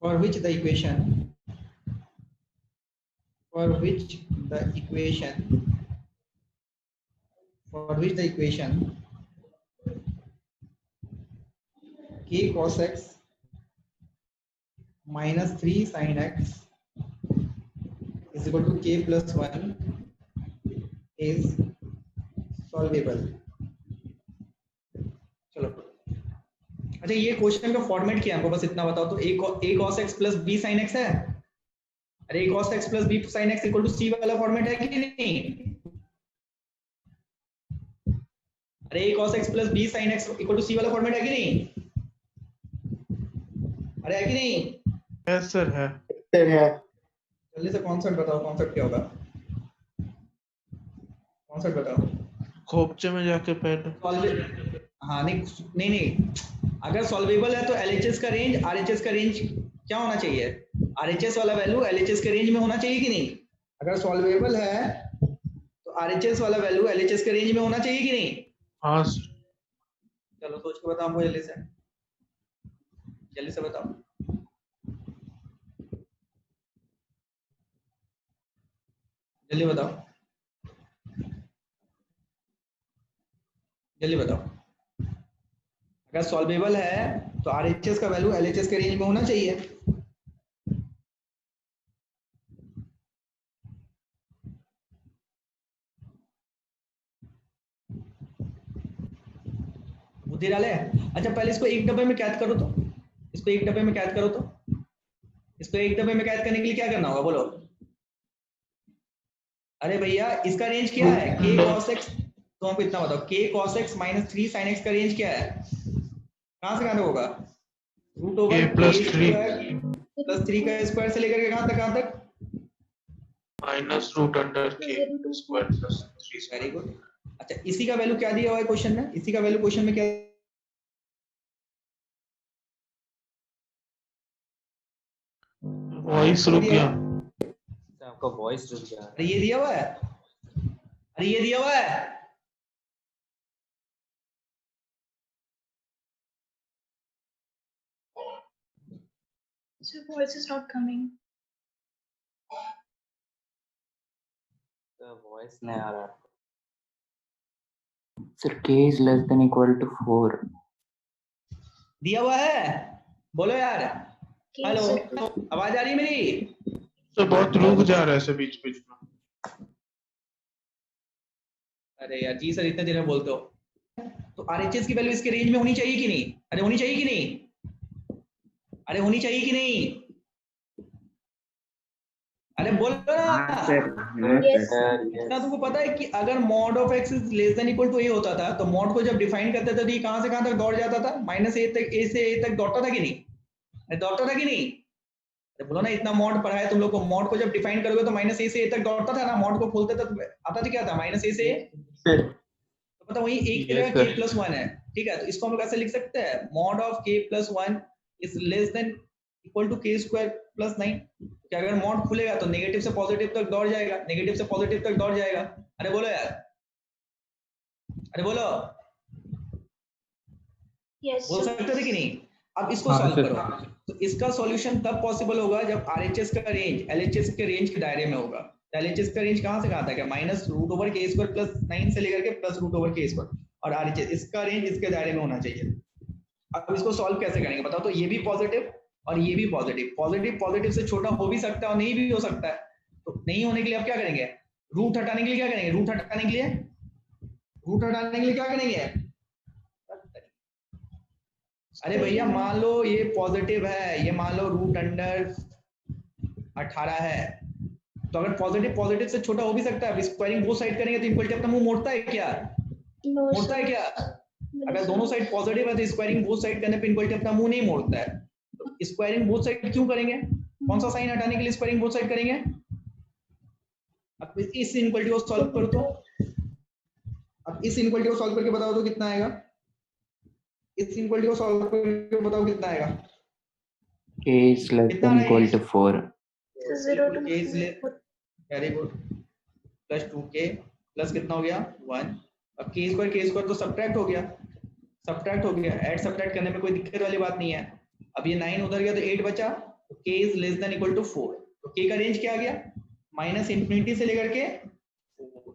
for which the equation k cos x minus 3 sin x is equal to k plus 1 is solvable. चलो अच्छा, ये question का फॉर्मेट क्या है हमको बस इतना बताओ तो. a cos x plus b sin x है. अरे a cos x plus b sin x equal to c वाला फॉर्मेट है कि नहीं? अरे a cos x plus b sin x equal to c वाला फॉर्मेट है कि नहीं? अरे है कि नहीं? यस सर है. जल्दी से कॉन्सेप्ट बताओ. कॉन्सेप्ट क्या होगा? कॉन्सेप्ट बताओ. खोपचे में जाके पहले. हाँ नहीं अगर सॉल्वेबल है तो एलएचएस का रेंज आरएचएस का रेंज क्या होना चाहिए? आरएचएस वाला वैल्यू एलएचएस के रेंज में होना चाहिए कि नहीं? अगर सॉल्वेबल है तो आरएचएस वाला वैल्यू एलएचएस के रेंज में होना चाहिए कि नहीं? हाँ सर. चलो सोच के बताओ मुझे. जल्दी से बताओ. जल्दी बताओ. जल्दी बताओ. अगर सॉल्वेबल है तो आरएचएस का वैल्यू एलएचएस के रेंज में होना चाहिए. बुद्धि डाले. अच्छा पहले इसको एक डब्बे में कैद करो तो. इसको एक डब्बे में कैद करो तो. इसको एक डब्बे में कैद करने के लिए क्या करना होगा बोलो? अरे भैया इसका रेंज क्या है? k cos x. तो हमको इतना बताओ k cos x minus 3 sin x का रेंज क्या है? कहां से कहां तक होगा? Root over k plus 3 plus 3 का स्क्वायर से लेकर के कहां तक? Minus root under k square plus 3. Very good. अच्छा इसी का वैल्यू क्या दिया हुआ है क्वेश्चन में? इसी का वैल्यू क्वेश्चन में क्या? वॉइस रुक गया. आपका वॉइस रुक गया. अरे ये दिया हुआ है. अरे ये दिया हुआ है. So voice is not coming. The voice नहीं आ रहा. Sir, k is less than equal to 4. दिया हुआ है. बोलो यार. K हेलो is- आवाज आ रही है मेरी? तो बहुत रुक जा रहा है सर बीच बीच में. अरे यार जी सर इतने देर में बोलते हो. तो आरएचएस की वैल्यू इसके रेंज में होनी चाहिए कि नहीं? अरे होनी चाहिए कि नहीं? अरे होनी चाहिए कि नहीं? अरे बोलो ना. Yes. इतना तुमको पता है कि अगर mod of x is less than equal to A होता था तो मॉड को जब डिफाइन करते थे तो ये कहां से कहां तक दौड़ जाता था? माइनस ए तक. ए से ए तक दौड़ता था कि नहीं? अरे दौड़ता था कि नहीं? अरे बोलो ना. इतना मॉड पढ़ा है तुम लोग को. मॉड को जब डिफाइन करोगे तो माइनस ए से ए तक दौड़ता था ना. मॉड को खोलते थे आता था क्या था? माइनस ए से. तो पता वही एक Yes, जगह sir. k प्लस 1 है. ठीक है तो इसको हम कैसे लिख सकते हैं? Mod of k plus 1 is less than equal to k square plus 9. क्या अगर मॉड खुलेगा तो नेगेटिव से पॉजिटिव तक दौड़ जाएगा. नेगेटिव से पॉजिटिव तक दौड़ जाएगा. अरे बोलो यार. अरे बोलो. Yes. बोल So सकते थे कि नहीं? अब इसको सॉल्व करो. तो इसका सॉल्यूशन तब पॉसिबल होगा जब आरएचएस का रेंज एलएचएस के रेंज के दायरे में होगा. एलएचएस का रेंज कहां से कहां तक है? माइनस रूट ओवर के स्क्वायर प्लस 9 से लेकर के प्लस रूट ओवर के स्क्वायर. और आरएचएस इसका रेंज इसके दायरे में होना चाहिए. अब इसको सॉल्व कैसे करेंगे बताओ तो. ये भी पॉजिटिव और ये भी पॉजिटिव. पॉजिटिव पॉजिटिव से छोटा हो भी सकता है और नहीं भी हो सकता है. तो नहीं होने के लिए अब क्या करेंगे? रूट हटाने के लिए क्या करेंगे? रूट हटाने के लिए क्या करेंगे? अरे भैया मान लो ये पॉजिटिव है, ये मान लो रूट अंडर 18 है, तो अगर पॉजिटिव पॉजिटिव से छोटा हो भी सकता है, स्क्वायरिंग बोथ साइड करेंगे तो इनक्वलिटी अपना मुंह मोड़ता है क्या? नो मोड़ता है क्या? अगर दोनों साइड पॉजिटिव है तो स्क्वायरिंग बोथ साइड करने पे इनक्वलिटी अपना मुंह नहीं मोड़ता है। तो स्क्वायरिंग बोथ साइड क्यों करेंगे? कौन सा साइन हटाने के लिए स्क्वायरिंग बोथ साइड करेंगे? अब इस इनक्वलिटी को सॉल्व करो तो, अब इस इनक्वलिटी को सॉल्व करके बताओ तो कितना आएगा? इस इनक्वलिटी को सॉल्व करके बताओ कितना आएगा? k is less than equal to 4. 0 to k is very good, plus 2k plus कितना हो गया 1। अब k स्क्वायर तो सब्ट्रैक्ट हो गया, ऐड सब्ट्रैक्ट करने में कोई दिक्कत वाली बात नहीं है। अब ये 9 उधर गया तो 8 बचा, तो k is less than equal to 4। तो k का रेंज क्या आ गया? -इंफिनिटी से लेकर के 4।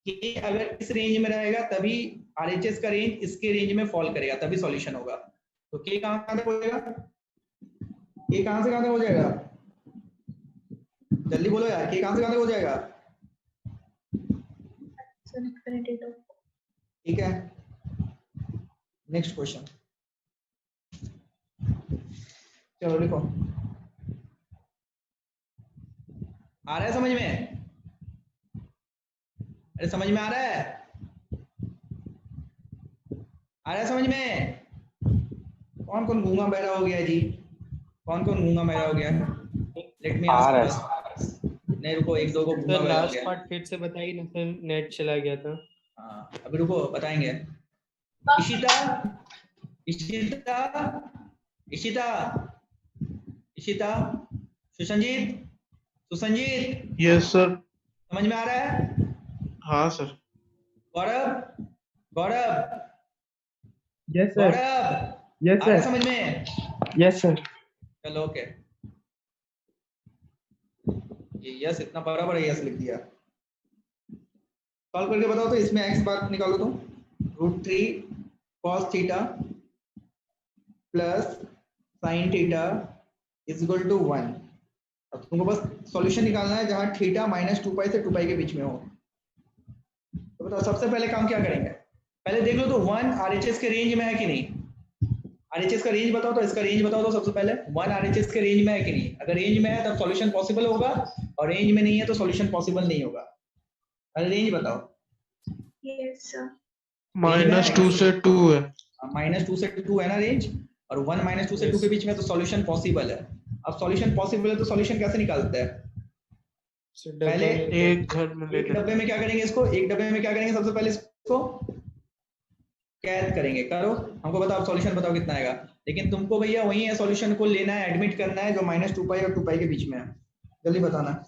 k अगर इस रेंज में रहेगा तभी RHS का रेंज इसके रेंज में फॉल करेगा, तभी सॉल्यूशन होगा। तो k कहां तक हो जाएगा? k कहां से कहां तक हो जाएगा? जल्दी बोलो यार, k कहां से कहां तक हो जाएगा? ठीक है, नेक्स्ट क्वेश्चन, चलो लिखो। आ रहा है समझ में? अरे समझ में आ रहा है? आ रहा है समझ में? कौन कौन गूंगा बहरा हो गया जी? कौन कौन गूंगा बहरा हो गया? Let me ask. नहीं रुको, एक दो को गूंगा बहरा हो लास्ट गया। पार्ट फिर से बताइए ना, फिर नेट चला गया था। हाँ अभी रुको बताएंगे। Ishita Ishita Ishita Ishita Susanjit yes sir. समझ में आ रहा है? हाँ sir. Gaurav yes sir. Gaurav yes आ रहा है सर। समझ में? Yes sir. चलो ओके, ये यस इतना बड़ा बड़ा यस लिख दिया। सॉल्व करके बताओ तो, इसमें x बार निकालो तो, √3 cos theta plus sin theta is equal to 1। अब तुमको बस सॉल्यूशन निकालना है जहां थीटा -2π से 2π के बीच में हो। तो बताओ सबसे पहले काम क्या करेंगे? पहले देख लो तो 1 RHS के रेंज में है कि नहीं? RHS का रेंज बताओ तो, इसका रेंज बताओ तो सबसे पहले 1 RHS के रेंज में है कि नहीं? अगर रेंज में है तब सॉल्यूशन पॉसिबल होगा, और रेंज में नहीं है तो सॉल्यूशन पॉसिबल नहीं होगा। अरे रेंज बताओ। Yes sir. -2 से 2 है। -2 से 2 है ना रेंज, और 1 -2 से 2 के बीच में, तो सॉल्यूशन पॉसिबल है। अब सॉल्यूशन पॉसिबल है तो सॉल्यूशन कैसे निकालते हैं? पहले एक घर में ले एक डब्बे में क्या करेंगे इसको? एक डब्बे में क्या करेंगे? सबसे पहले इसको कैद करेंगे। करो, हमको बताओ सॉल्यूशन बताओ कितना आएगा। लेकिन तुमको भैया वही है, सॉल्यूशन को लेना है, एडमिट करना है जो -2π और 2π के बीच में है। जल्दी बताना।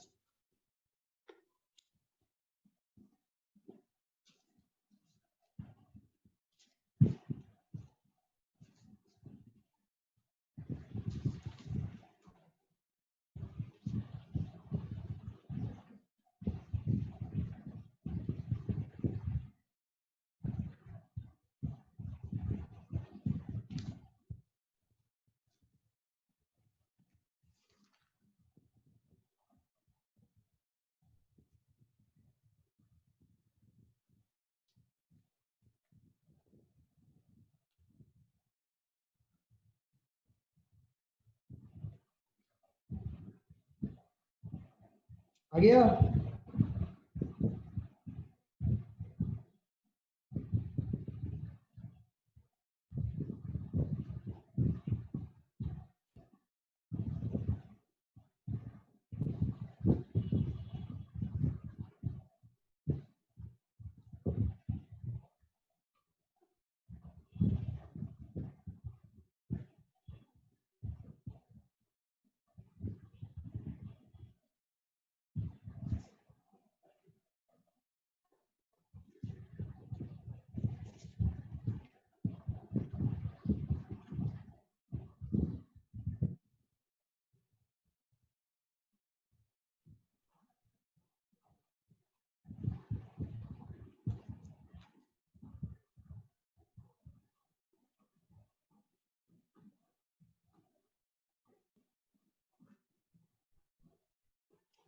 आ गया?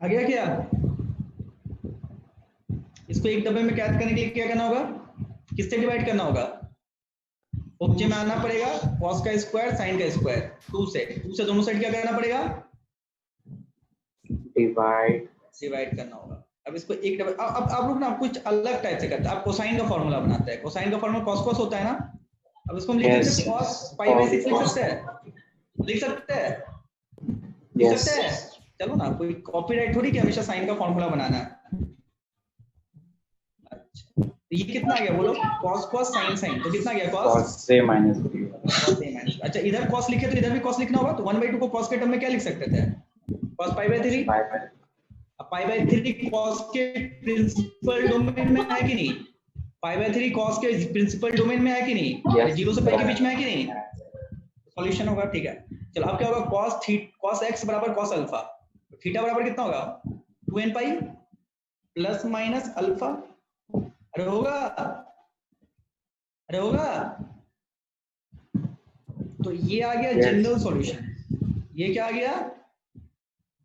आ गया क्या? इसको एक डब्बे में कैद करने के लिए क्या करना होगा? किससे डिवाइड करना होगा? ऑब्जे में आना पड़ेगा cos का स्क्वायर sin का स्क्वायर 2 से दोनों साइड क्या करना पड़ेगा, डिवाइड करना होगा। अब इसको एक डबल अब आप लोग ना कुछ अलग टाइप से करते हैं। आप कोसाइन का फॉर्मूला बनाते हैं, कोसाइन का फॉर्मूला cos cos होता है ना। अब इसको हम लिख Yes. सकते हैं cos पाई बाय 6 लिख सकते हैं, लिख सकते Yes. हैं। चलो ना, कोई कॉपीराइट थोड़ी कि हमेशा साइन का फॉर्मूला बनाना है। अच्छा, तो ये कितना आ गया बोलो, cos cos sin sin, तो कितना आ गया cos cos से माइनस 3। cos a minus। अच्छा, इधर cos लिखे तो इधर भी cos लिखना होगा, तो 1/2 को cos के टर्म में क्या लिख सकते थे, cos पाई बाय 3। अब पाई बाय 3 cos के प्रिंसिपल डोमेन में है कि नहीं, पाई बाय 3 cos के प्रिंसिपल डोमेन में है कि नहीं, Yes. 0 से पाई के बीच में है कि नहीं, सॉल्यूशन होगा। ठीक है, चलो अब क्या होगा, cos x बराबर cos अल्फा, थीटा बराबर कितना होगा 2n पाई प्लस माइनस अल्फा। अरे होगा। तो ये आ गया जनरल सॉल्यूशन। ये क्या आ गया,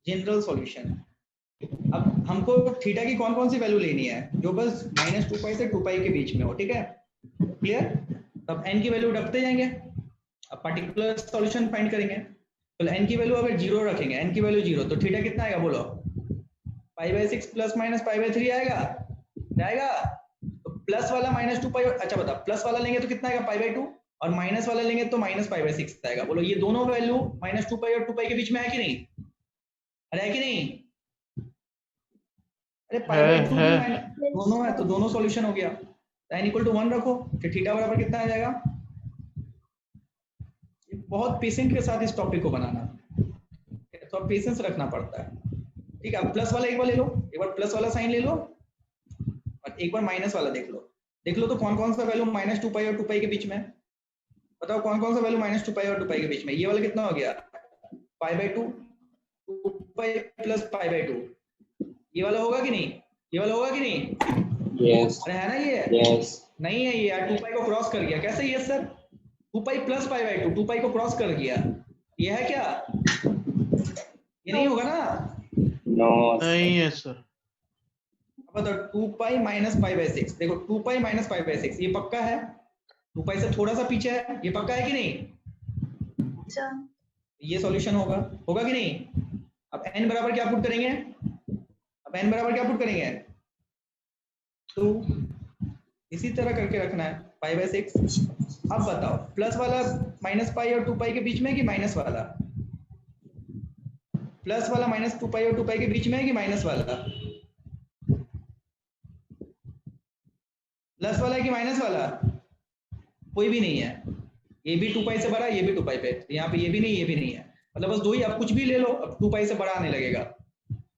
जनरल सॉल्यूशन। अब हमको थीटा की कौन कौन सी वैल्यू लेनी है, जो बस -2 पाई से 2 पाई के बीच में हो। ठीक है, क्लियर। तब n की वैल्यू रखते जाएंगे, अब पर्टिकुलर सॉल्यूशन फाइंड करेंगे। तो n की वैल्यू अगर 0 रखेंगे, n की वैल्यू 0, तो थीटा कितना आएगा बोलो, पाई by 6 plus minus pi by 3 आएगा। तो प्लस वाला -2 पाई, अच्छा बता, प्लस वाला लेंगे तो कितना आएगा पाई बाय 2, और माइनस वाला लेंगे तो माइनस पाई बाय 6 आएगा। बोलो ये दोनों वैल्यू -2 पाई और 2 पाई के बीच में है कि नहीं, अरे है कि नहीं, अरे पाई बाय 2 भी दोनों है, तो दोनों सॉल्यूशन हो गया। n इक्वल टू 1 रखो, फिर थीटा बराबर कितना आ जाएगा। ये बहुत पेशेंट के साथ इस टॉपिक को बनाना, तो पेशेंस रखना पड़ता है। ठीक है, प्लस वाला एक बार ले लो, एक बार प्लस वाला साइन ले लो, और एक बार माइनस वाला देख लो तो कौन कौन सा वैल्यू -2 पाई और 2 पाई के बीच में, बताओ कौन कौन सा वैल्यू -2 पाई और 2 पाई के बीच में। ये वाला कितना हो गया, pi by 2, 2 pi plus pi by 2। ये वाला होगा कि नहीं, ये वाला होगा कि नहीं, Yes. अरे है ना ये, Yes. नहीं है ये यार, 2 पाई को क्रॉस कर गया। कैसे ये sir, 2 pi plus pi by 2, 2 पाई को क्रॉस कर गया, ये है क्या, ये नहीं होगा ना। No. नहीं है सर। अब बताओ 2 पाई माइनस पाई बाय 6, देखो 2 पाई माइनस पाई बाय 6 ये पक्का है, 2 पाई से थोड़ा सा पीछे है, ये पक्का है कि नहीं, अच्छा ये सॉल्यूशन होगा कि नहीं। अब n बराबर क्या पुट करेंगे, अब n बराबर क्या पुट करेंगे 2, इसी तरह करके रखना है पाई बाय 6। अब बताओ प्लस वाला माइनस पाई और 2 पाई के बीच में है कि माइनस वाला, प्लस वाला -2 पाई और 2 पाई के बीच में है कि माइनस वाला, प्लस वाला है कि माइनस वाला, कोई भी नहीं है। ये भी 2 पाई से बड़ा है, ये भी 2 पाई पे, तो यहाँ पे ये भी नहीं, ये भी नहीं है, मतलब बस 2 ही। आप कुछ भी ले लो, अब 2 पाई से बड़ा आने लगेगा।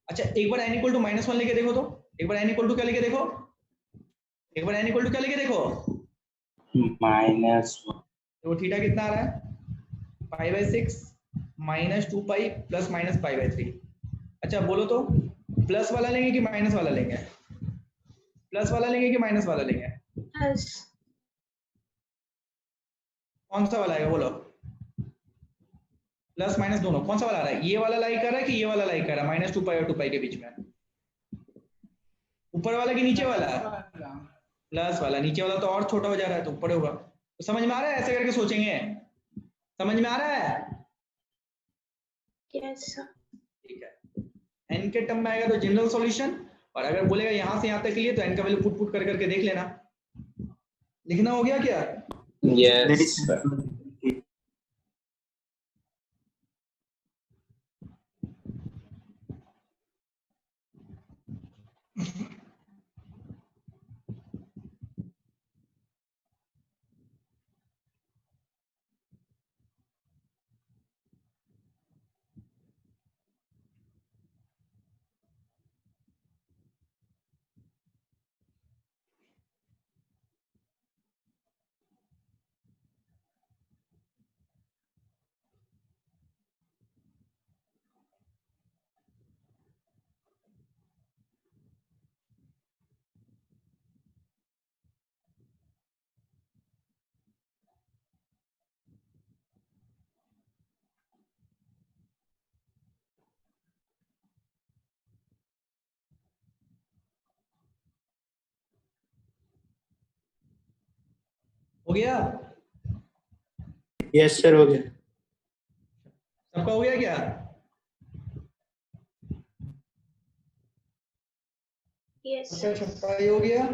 अच्छा, एक बार n इक्वल टू -1 लेके देखो, तो एक बार n इक्वल टू क्या लेके देखो, एक बार n इक्वल टू क्या लेके देखो, -1. तो थीटा कितना आ रहा है, पाई by 6 -2 pi plus minus pi by 3। अच्छा बोलो तो प्लस वाला लेंगे कि माइनस वाला लेंगे, प्लस वाला लेंगे कि माइनस वाला लेंगे, प्लस कौन सा वाला आएगा बोलो, प्लस माइनस दोनों, कौन सा वाला आ रहा है, ये वाला लाइक कर रहा है कि ये वाला लाइक कर रहा है, -2 पाई और 2 पाई के बीच में, ऊपर वाला कि नीचे वाला, प्लस वाला, नीचे वाला तो और छोटा हो जा रहा है, तो ऊपर होगा। तो समझ में आ रहा है, ऐसे करके सोचेंगे, समझ में आ रहा है, यस सर। ठीक है। n के टर्म में आएगा तो जनरल सॉल्यूशन, और अगर बोलेगा यहां से यहां तक के लिए, तो n का वैल्यू पुट कर करके देख लेना। लिखना हो गया क्या, Yes. हो गया, यस सर हो गया। सबका हो गया क्या? Yes. सबका छपाई हो गया?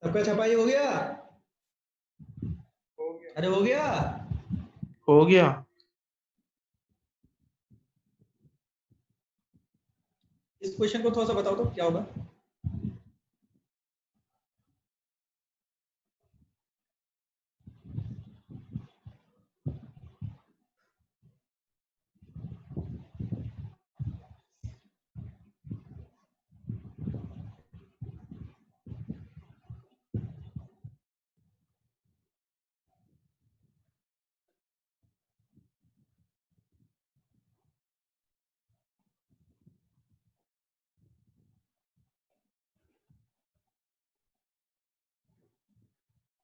सबका छपाई हो गया? अरे हो गया? हो गया। इस क्वेश्चन को थोड़ा सा बताओ तो क्या होगा?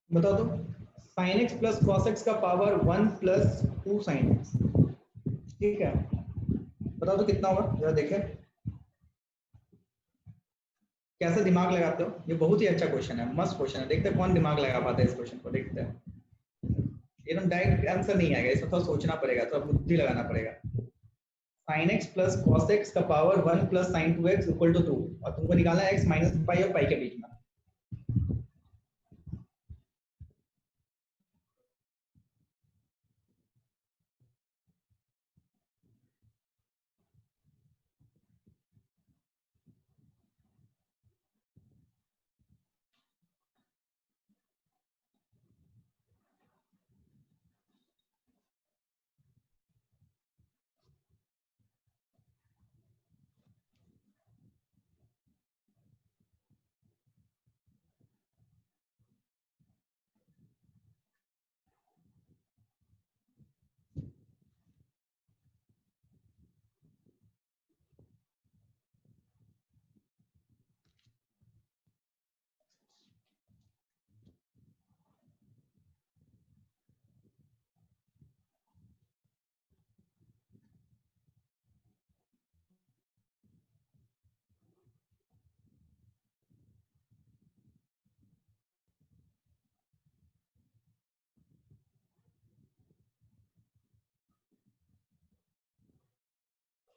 बता दो। sin x plus cos x का पावर 1 प्लस 2 sin x, ठीक है? बता दो कितना होगा, जरा देखें कैसे दिमाग लगाते हो। ये बहुत ही अच्छा क्वेश्चन है, मस्त क्वेश्चन है। देखते हैं कौन दिमाग लगा पाता है इस क्वेश्चन को। देखते हैं, एकदम डायरेक्ट आंसर नहीं आएगा, इसमें थोड़ा सोचना पड़ेगा, थोड़ा बुद्धि लगाना पड़ेगा। sin x plus cos x का power 1 plus sin 2x equal to 2, और तुमको निकालना है x माइनस पाई और पाई के बीच में।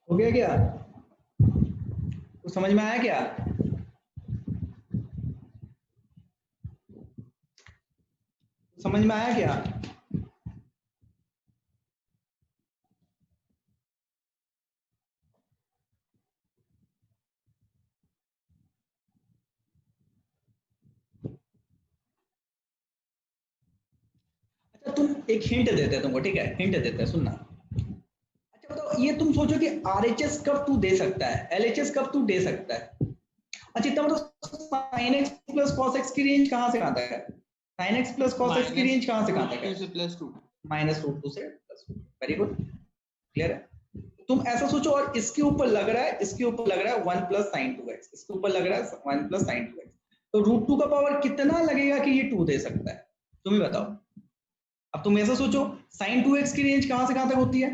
हो गया क्या? कुछ समझ में आया क्या? समझ में आया क्या? अच्छा तुम एक हिंट देते हैं तुमको, ठीक है? हिंट देते हैं, सुनना। अच्छा बताओ, ये तुम सोचो कि आरएचएस कब तू दे सकता है, एलएचएस कब तू दे सकता है? अच्छा इतना मतलब sin x plus cos x की रेंज कहां से कहां तक है? sin x plus cos x की रेंज कहां से कहां तक है? माइनस रूट 2 से प्लस 2। वेरी गुड, क्लियर है? तुम ऐसा सोचो, और इसके ऊपर लग रहा है, इसके ऊपर लग रहा है 1 प्लस sin 2x, इसके ऊपर लग रहा है 1 प्लस sin 2x, तो रूट 2 का पावर कितना लगेगा कि ये 2 दे सकता है? तुम ही बताओ। अब तुम ऐसा सोचो, sin 2x की रेंज कहां से कहां तक होती है?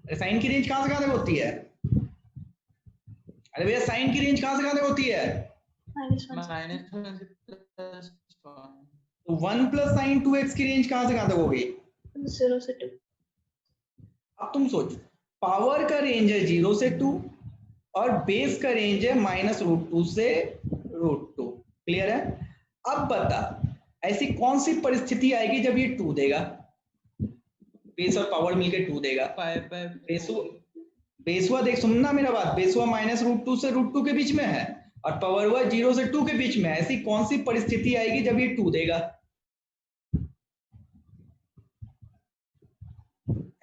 अरे साइन की रेंज कहां से कहां तक होती है? अरे भैया साइन की रेंज कहां से कहां तक होती है? तो 1 प्लस साइन 2x की रेंज कहां से कहां तक होगी? 0 से 2। अब तुम सोच, पावर का रेंज है 0 से 2 और बेस का रेंज है माइनस रूट 2 से रूट 2। क्लियर है? अब बता, ऐसी कौन सी परिस्थिति आएगी जब ये 2 देगा? बेस और पावर मिलकर 2 देगा। बेसुआ देख, सुनना मेरा बात, बेसुआ माइनस रूट 2 से रूट 2 के बीच में है और पावर हुआ 0 से 2 के बीच में है। ऐसी कौन सी परिस्थिति आएगी जब ये 2 देगा?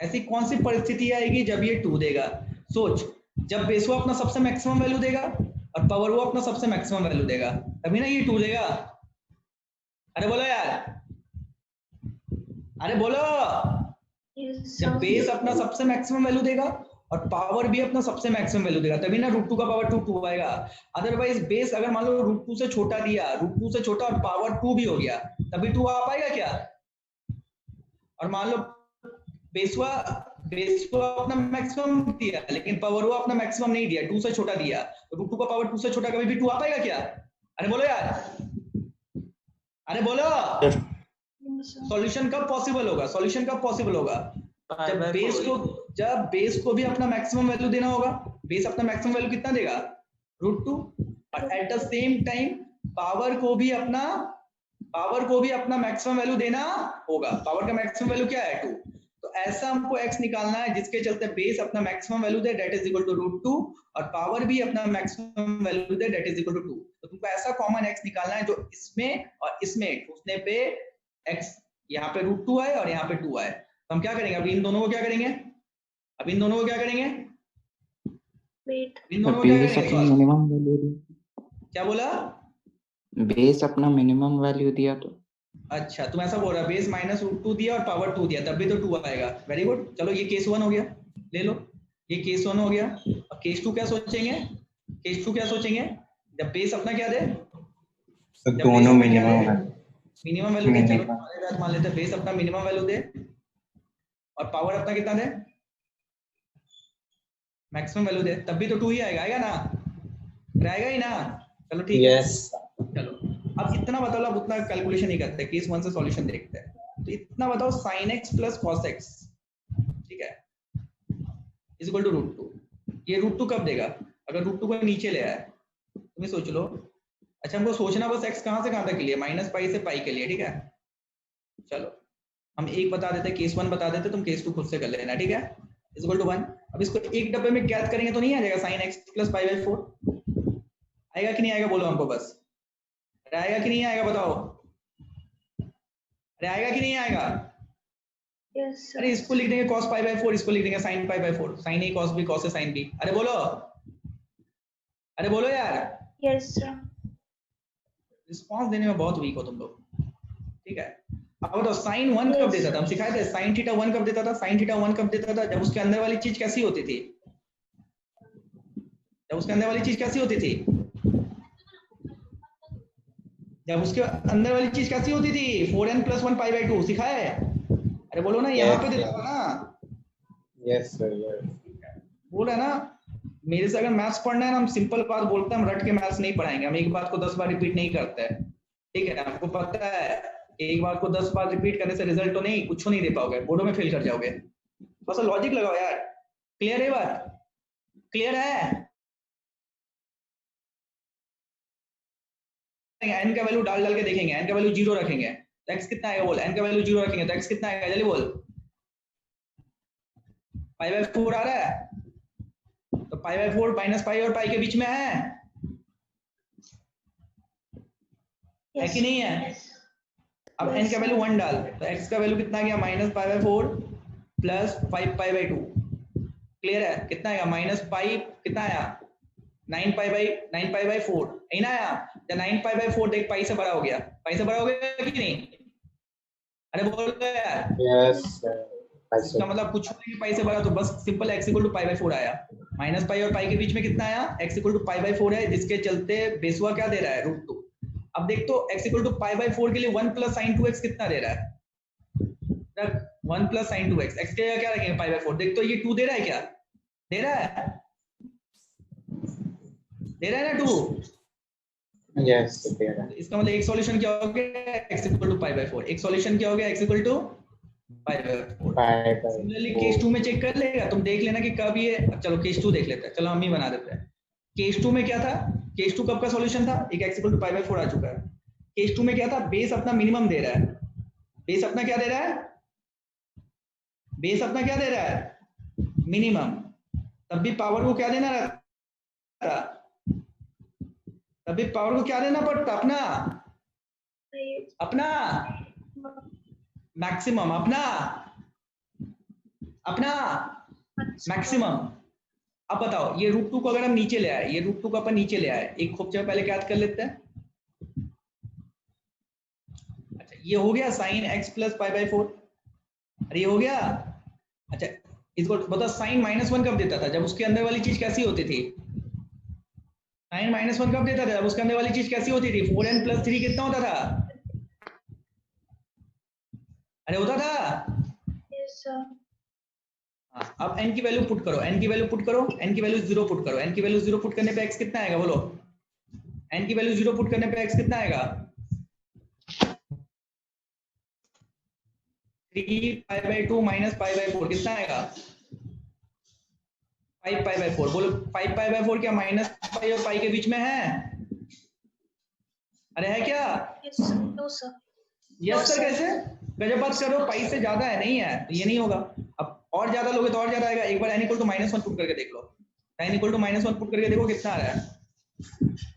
ऐसी कौन सी परिस्थिति आएगी जब ये 2 देगा? सोच, जब बेसुआ अपना सबसे मैक्सिमम वैल्यू देगा और पावर हुआ अपना सबसे मैक्सिमम वैल्यू देगा, तभी ना ये 2 देगा। अरे बोलो यार, अरे बोलो। जब बेस अपना सबसे मैक्सिमम वैल्यू देगा और पावर भी अपना सबसे मैक्सिमम वैल्यू देगा, तभी ना रूट 2 का पावर 2 आएगा। अदरवाइज बेस अगर मान लो रूट 2 से छोटा दिया, रूट 2 से छोटा और पावर 2 भी हो गया, तभी 2 आ पाएगा क्या? और मान लो बेस को अपना मैक्सिमम दिया लेकिन पावर वो अपना मैक्सिमम नहीं दिया, 2 से छोटा दिया, तो रूट 2 का पावर 2 से छोटा कभी भी 2 आ पाएगा क्या? अरे बोलो यार, अरे बोलो। सॉल्यूशन कब पॉसिबल होगा? सॉल्यूशन कब पॉसिबल होगा? जब बेस को भी अपना मैक्सिमम वैल्यू देना होगा। बेस अपना मैक्सिमम वैल्यू कितना देगा? रूट 2, और at the same time power को भी अपना मैक्सिमम वैल्यू देना होगा। पावर का मैक्सिमम वैल्यू क्या है? 2। तो ऐसा हमको x निकालना है जिसके चलते बेस अपना मैक्सिमम वैल्यू दे, that is equal to root 2, और पावर भी अपना मैक्सिमम वैल्यू दे, दैट इज इक्वल टू 2। तो तुमको ऐसा कॉमन x निकालना है जो इसमें और इसमें ठूसने पे x यहाँ पे रूट 2 है और यहाँ पे 2 है। तो हम क्या करेंगे? अब इन दोनों को क्या करेंगे? इन दोनों को क्या करेंगे? मिनिमम वैल्यू दिया। क्या बोला? बेस अपना मिनिमम वैल्यू दिया तो। अच्छा, तुम ऐसा बोल रहा, बेस माइनस रूट 2 दिया और पावर 2 दिया, तब भी तो 2 आएगा। वेरी गुड, चलो ये केस 1 हो गया, ले लो, ये केस 1 हो गया। अब केस 2 क्या सोचेंगे? केस 2 क्या सोचेंगे? जब बेस अपना क्या दे, दोनों मिनिमम है, मिनिमम वैल्यू दे। चलो हमारे बात मान लेते हैं, बेस अपना मिनिमम वैल्यू दे और पावर अपना कितना दे? मैक्सिमम वैल्यू दे, तब भी तो 2 ही आएगा। आएगा ना? आएगा ही ना? चलो ठीक है। चलो अब इतना बताओ, अब उतना कैलकुलेशन नहीं करते, केस 1 से सॉल्यूशन देखते हैं। तो इतना बताओ, sin x plus cos x, ठीक है, इज इक्वल टू रूट 2। ये रूट 2 कब देगा? अगर रूट 2 को नीचे ले आया, तुम्हें सोच लो। अच्छा, हमको सोचना बस x कहां से कहां तक के लिए, -π से π के लिए, ठीक है। चलो हम एक बता देते, केस 1 बता देते, तुम केस 2 खुद से कर लेना, ठीक है। Is equal to 1। अब इसको एक डब्बे में कैद करेंगे तो नहीं आ जाएगा sin x प्लस π/4? आएगा कि नहीं आएगा? बोलो हमको बस, आएगा कि नहीं आएगा? बताओ, अरे आएगा कि नहीं आएगा? Yes, sir. अरे इसको लिख देंगे cos π/4, इसको लिख देंगे sin π/4, sin a cos b cos a sin b। अरे बोलो, अरे बोलो यार। Yes, sir. रिस्पांस देने में बहुत वीक हो तुम लोग, ठीक है। अब बताओ sin 1 कब देता था? हम सिखाए थे sin थीटा 1 कब देता था? sin थीटा 1 कब देता था? जब उसके अंदर वाली चीज कैसी होती थी? जब उसके अंदर वाली चीज कैसी होती थी? जब उसके अंदर वाली चीज कैसी होती थी? 4n + 1 π/2 सिखाया है? अरे बोलो ना, यहाँ पे देता था ना। Yes sir, yes. बोल रहा है ना, मेरे से अगर मैथ्स पढ़ना है ना, हम सिंपल बात बोलते हैं, हम रट के मैथ्स नहीं पढ़ाएंगे, हम एक बात को 10 बार रिपीट नहीं करते हैं, ठीक है। आपको पता है एक बात को 10 बार रिपीट करने से रिजल्ट तो नहीं, कुछ नहीं दे पाओगे, बोर्डों में फेल कर जाओगे। बस लॉजिक लगाओ यार। क्लियर है बात? क्लियर है? n का वैल्यू डाल के देखेंगे, n का वैल्यू 0 रखेंगे तो x कितना आएगा? बोल, n का वैल्यू 0 रखेंगे तो x कितना आएगा? जल्दी बोल। π/4 आ रहा है, तो π/4 -π और π के बीच में है कि नहीं है? अब n का वैल्यू 1 डाल, तो x का वैल्यू कितना आ गया? -π/4 प्लस 5π/2। क्लियर है? कितना आएगा? -π कितना आया? 9π/4 है ना आया? या 9π/4 देख, पाई से बड़ा हो गया, पाई से बड़ा हो गया कि नहीं? अरे बोल यार। Yes sir. इसका मतलब कुछ नहीं, पाई से बड़ा, तो बस सिंपल x = π/4 आया। -π और π के बीच में कितना आया? x = π/4 है, जिसके चलते बेसुआ क्या दे रहा है? √2। अब देख तो x = π/4 के लिए 1 + sin 2x कितना दे रहा है? 1 + sin 2x, x के क्या रखेंगे? π/4। देख तो ये 2 दे रहा है क्या? दे रहा है? दे रहा है ना 2? Yes sir. इसका मतलब एक सॉल्यूशन क्या हो गया? x = π/4। एक सॉल्यूशन क्या हो गया? x = π/4। सिमिलरली केस 2 में चेक कर लेगा, तुम देख लेना कि कब ये। चलो केस 2 देख लेते हैं, चलो हम ही बना देते हैं। केस 2 में क्या था? केस 2 कब का सॉल्यूशन था? एक x = π/4 आ चुका है। केस 2 में क्या था? बेस अपना मिनिमम दे रहा है। बेस अपना क्या दे रहा है? बेस अपना क्या दे रहा है? मिनिमम। तब भी पावर को क्या देना रहता? तभी पावर को क्या देना पड़ता? अपना मैक्सिमम, अपना मैक्सिमम। अब बताओ, ये √2 को अगर हम नीचे ले आए, ये √2 को अपन नीचे ले आए, एक खूब जगह पहले क्या कर लेते हैं। अच्छा, ये हो गया sin x + π/4। अरे ये हो गया। अच्छा, इसको बताओ sin -1 कब देता था? जब उसके अंदर वाली चीज कैसी होती थी? sin -1 कब देता था? उसके अंदर वाली चीज कैसी होती थी? 4n + 3 कितना होता था? अरे होता था? Yes, sir. हाँ, अब n की वैल्यू पुट करो, n की वैल्यू पुट करो, n की वैल्यू 0 पुट करो, n की वैल्यू 0 पुट करने पे x कितना आएगा बोलो, n की वैल्यू 0 पुट करने पे x कितना आएगा 3 pi by 2 minus pi by 4 कितना आएगा 5 पाई बाई 4। बोलो 5 पाई बाई 4 क्या माइनस पाई और पाई के बीच में है? अरे है क्या? Yes, sir. No, sir. Yes sir कैसे? गजब बात कर रहे हो, पाई से ज्यादा है, नहीं है तो ये नहीं होगा। अब और ज्यादा लोगे तो और ज्यादा आएगा। एक बार n इक्वल टू -1 पुट करके देख लो, n इक्वल टू -1 पुट करके देखो कितना आ रहा है।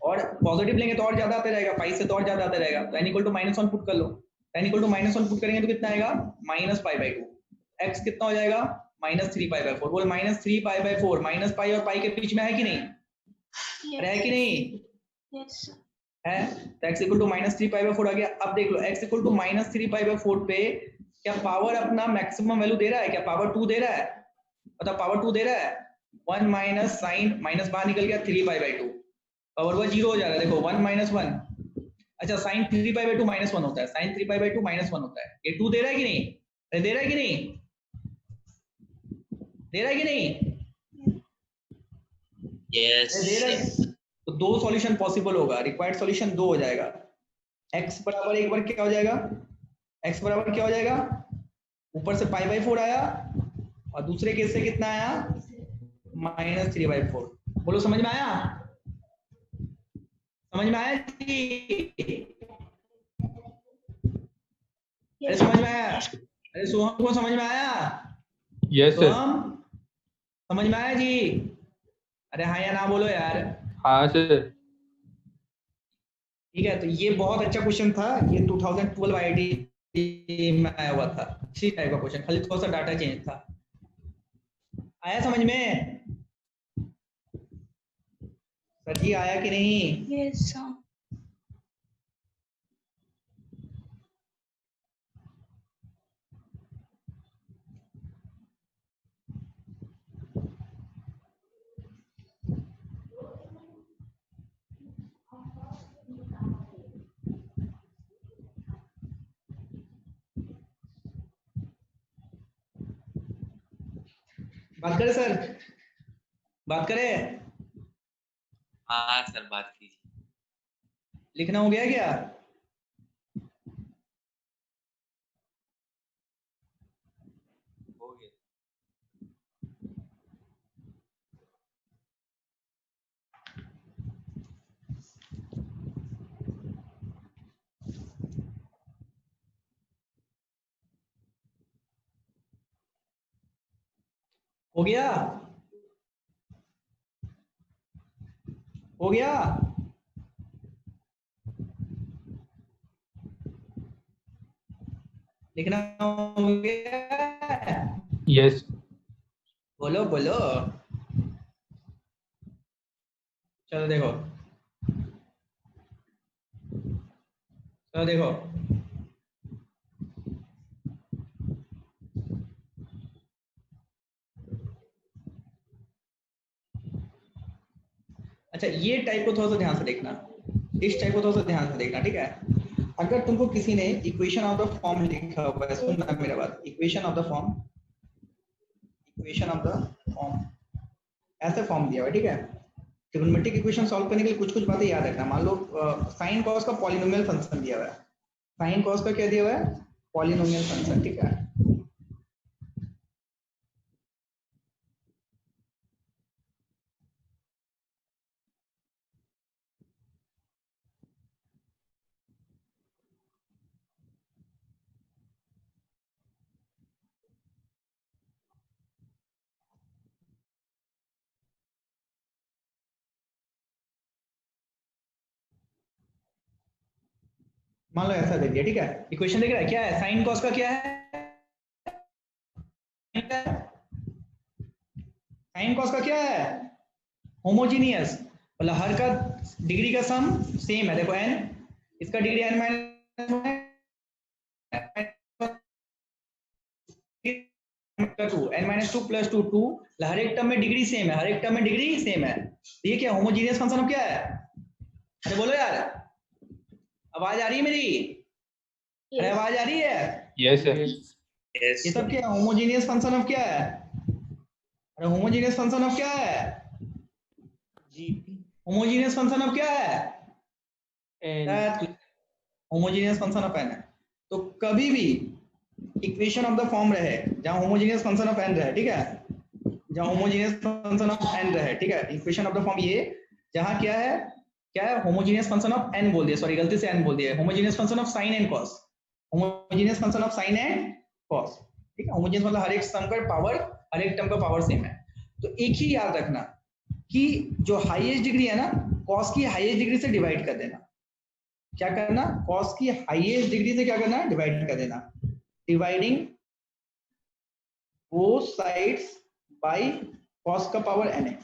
और पॉजिटिव लेंगे तो और ज्यादा आते रहेगा, पाई से तो और ज्यादा आते रहेगा। तो n इक्वल टू -1 पुट कर लो, n इक्वल टू -1 पुट करेंगे तो कितना आएगा -π/2। x कितना हो जाएगा -3 पाई बाई 4। बोल -3 पाई बाई 4 माइनस पाई और पाई के बीच में है कि नहीं? अरे है कि नहीं? Yes, sir. है तो x equal to -3 pi by 4 आ गया। अब देख लो x equal to -3 pi by 4 पे क्या पावर अपना मैक्सिमम वैल्यू दे रहा है? क्या पावर 2 दे रहा है? मतलब पावर 2 दे रहा है। 1 माइनस साइन माइनस बाहर निकल गया 3 पाई बाई 2, पावर 1 0 हो जा रहा है। देखो 1 माइनस 1, अच्छा साइन 3 पाई बाई 2 -1 होता है, साइन 3 पाई बाई 2 -1 होता है। ये 2 दे रहा है कि नहीं? अरे दे रहा है कि नहीं? दे रहा है कि नहीं? यस दे रहा है। तो दो सॉल्यूशन पॉसिबल होगा, रिक्वायर्ड सॉल्यूशन 2 हो जाएगा। x बराबर एक बार क्या हो जाएगा, x बराबर क्या हो जाएगा, ऊपर से पाई बाई 4 आया और दूसरे केस से कितना आया -3/4। बोलो समझ में आया? समझ में आया जी? अरे समझ में आया? अरे सोहम को समझ में आया? Yes sir. सोहम समझ में आया जी? अरे हाँ या ना बोलो यार। हाँ सर। ठीक है, तो ये बहुत अच्छा क्वेश्चन था, ये 2012 आईआईटी में आया हुआ था। इसी टाइप का क्वेश्चन, खाली थोड़ा सा डाटा चेंज था। आया समझ में? सर जी आया कि नहीं? Yes, sir. बात करें सर, बात करें? हाँ सर बात कीजिए। लिखना हो गया क्या? हो गया। हो गया? हो गया? लिखना हो गया? यस। बोलो बोलो। चलो देखो, चलो देखो, अच्छा ये टाइप को थोड़ा सा ध्यान से देखना, इस टाइप को थोड़ा सा ध्यान से देखना, ठीक है? अगर तुमको किसी ने इक्वेशन ऑफ द फॉर्म लिखा हुआ है, सुनना मेरा बात, equation of the form, equation of the form ऐसे फॉर्म दिया हुआ है, ठीक है? ट्रिग्नोमेट्रिक इक्वेशन सॉल्व करने के लिए कुछ कुछ बातें याद रखना। मान लो साइन कॉस का पॉलिनोमियल फंक्शन दिया हुआ है, साइन कॉस का क्या दिया हुआ है, पॉलिनोमियल फंक्शन, ठीक है? मान लो ऐसा दे दिया, ठीक है? इक्वेशन देख रहा है क्या है, साइन कॉस का क्या है, साइन कॉस का क्या है, होमोजीनियस, मतलब हर का डिग्री का सम सेम है। देखो n, इसका degree n minus two, n-2 plus 2 2, हर एक टर्म में डिग्री सेम है, हर एक टर्म में डिग्री सेम है। तो ये क्या होमोजीनियस फंक्शन ऑफ क्या है? अरे बोलो यार, आवाज आ रही है मेरी? अरे आवाज आ रही है? Yes sir. यस ये सब क्या होमोजीनियस फंक्शन ऑफ क्या है? अरे होमोजीनियस फंक्शन ऑफ क्या है? होमोजीनियस फंक्शन ऑफ क्या है? होमोजीनियस फंक्शन ऑफ एन है। तो कभी भी इक्वेशन ऑफ द फॉर्म रहे जहां होमोजीनियस फंक्शन ऑफ एन रहे, ठीक है, जहां होमोजीनियस फंक्शन ऑफ एन रहे, ठीक है, इक्वेशन ऑफ द फॉर्म ये जहां क्या है होमोजीनियस फंक्शन ऑफ एन बोल दिया, सॉरी गलती से एन बोल दिया, homogeneous function of sine and cos, homogeneous function of sine and cos, ठीक है, होमोजीनियस मतलब हर एक सम का पावर, हर एक टर्म का पावर सेम है। तो एक ही याद रखना कि जो हाईएस्ट डिग्री है ना, कॉस की हाईएस्ट डिग्री से डिवाइड कर देना। क्या करना? कॉस की हाईएस्ट डिग्री से क्या करना? डिवाइड कर देना। Dividing both sides by cos का power nx,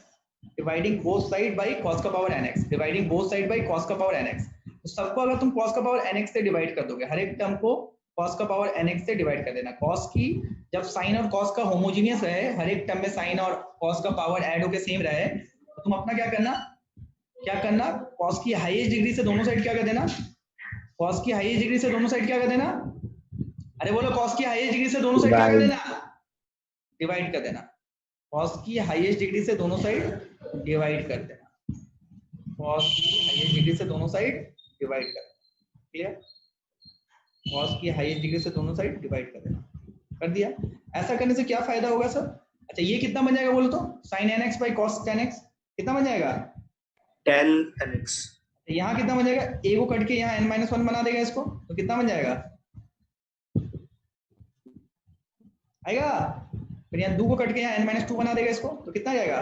dividing both side by cos का power nx, dividing both side by cos का पावर nx। तो सबको अगर तुम cos का पावर nx से डिवाइड कर दोगे, हर एक टर्म को cos का पावर nx से डिवाइड कर देना। cos की जब sin और cos का होमोजीनियस रहे, हर एक टर्म में sin और cos का पावर ऐड होके सेम रहे, तो तुम अपना क्या करना, cos की हाईएस्ट डिग्री से दोनों साइड क्या कर देना, cos की हाईएस्ट डिग्री से दोनों साइड क्या कर देना, अरे बोलो, cos की हाईएस्ट डिग्री से दोनों साइड क्या कर देना, डिवाइड कर देना। cos की हाईएस्ट डिग्री से दोनों साइड डिवाइड कर देना, cos की हाईएस्ट डिग्री से दोनों साइड डिवाइड कर देना। क्लियर? cos की हाईएस्ट डिग्री से दोनों साइड डिवाइड कर देना। कर दिया? ऐसा करने से क्या फायदा होगा सर? अच्छा, ये कितना बन जाएगा बोलो तो? sin nx by cos tan x कितना बन जाएगा? tan nx। यहाँ कितना बन जाएगा? a को कट के यहाँ n-1 बना देगा इसको, तो कितना बन जाएगा? आएगा? फिर यहाँ 2 को कट के यहाँ n-2 बना देगा इसको, तो कितना जाएगा?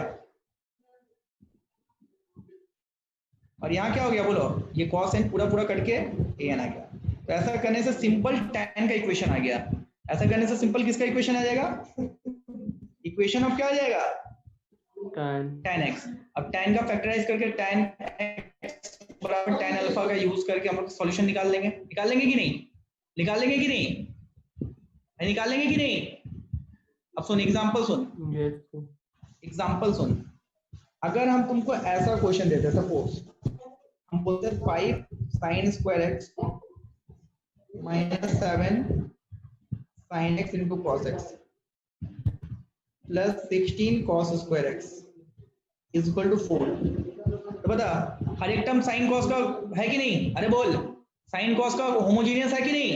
और यहाँ क्या हो गया बोलो? ये cos n पूरा कट के an आ गया। तो ऐसा करने से सिंपल tan का इक्वेशन आ गया। ऐसा करने से सिंपल किसका इक्वेशन आ जाएगा? इक्वेशन ऑफ क्या आ जाएगा? tan x। अब tan का फैक्टराइज करके tan x बराबर tan अल्फा का यूज करके हम लोग सॉल्यूशन निकाल लेंगे कि नहीं? निकालेंगे कि नहीं? अब सुन, एग्जांपल सुन। अगर हम तुमको ऐसा क्वेश्चन देते, सपोज हम बोलते 5 sin square x minus 7 sin x into cos x plus 16 cos square x is equal to 4। तो बता, हर एक टर्म sin cos का है कि नहीं? अरे बोल, sin cos का होमोजीनियस है कि नहीं?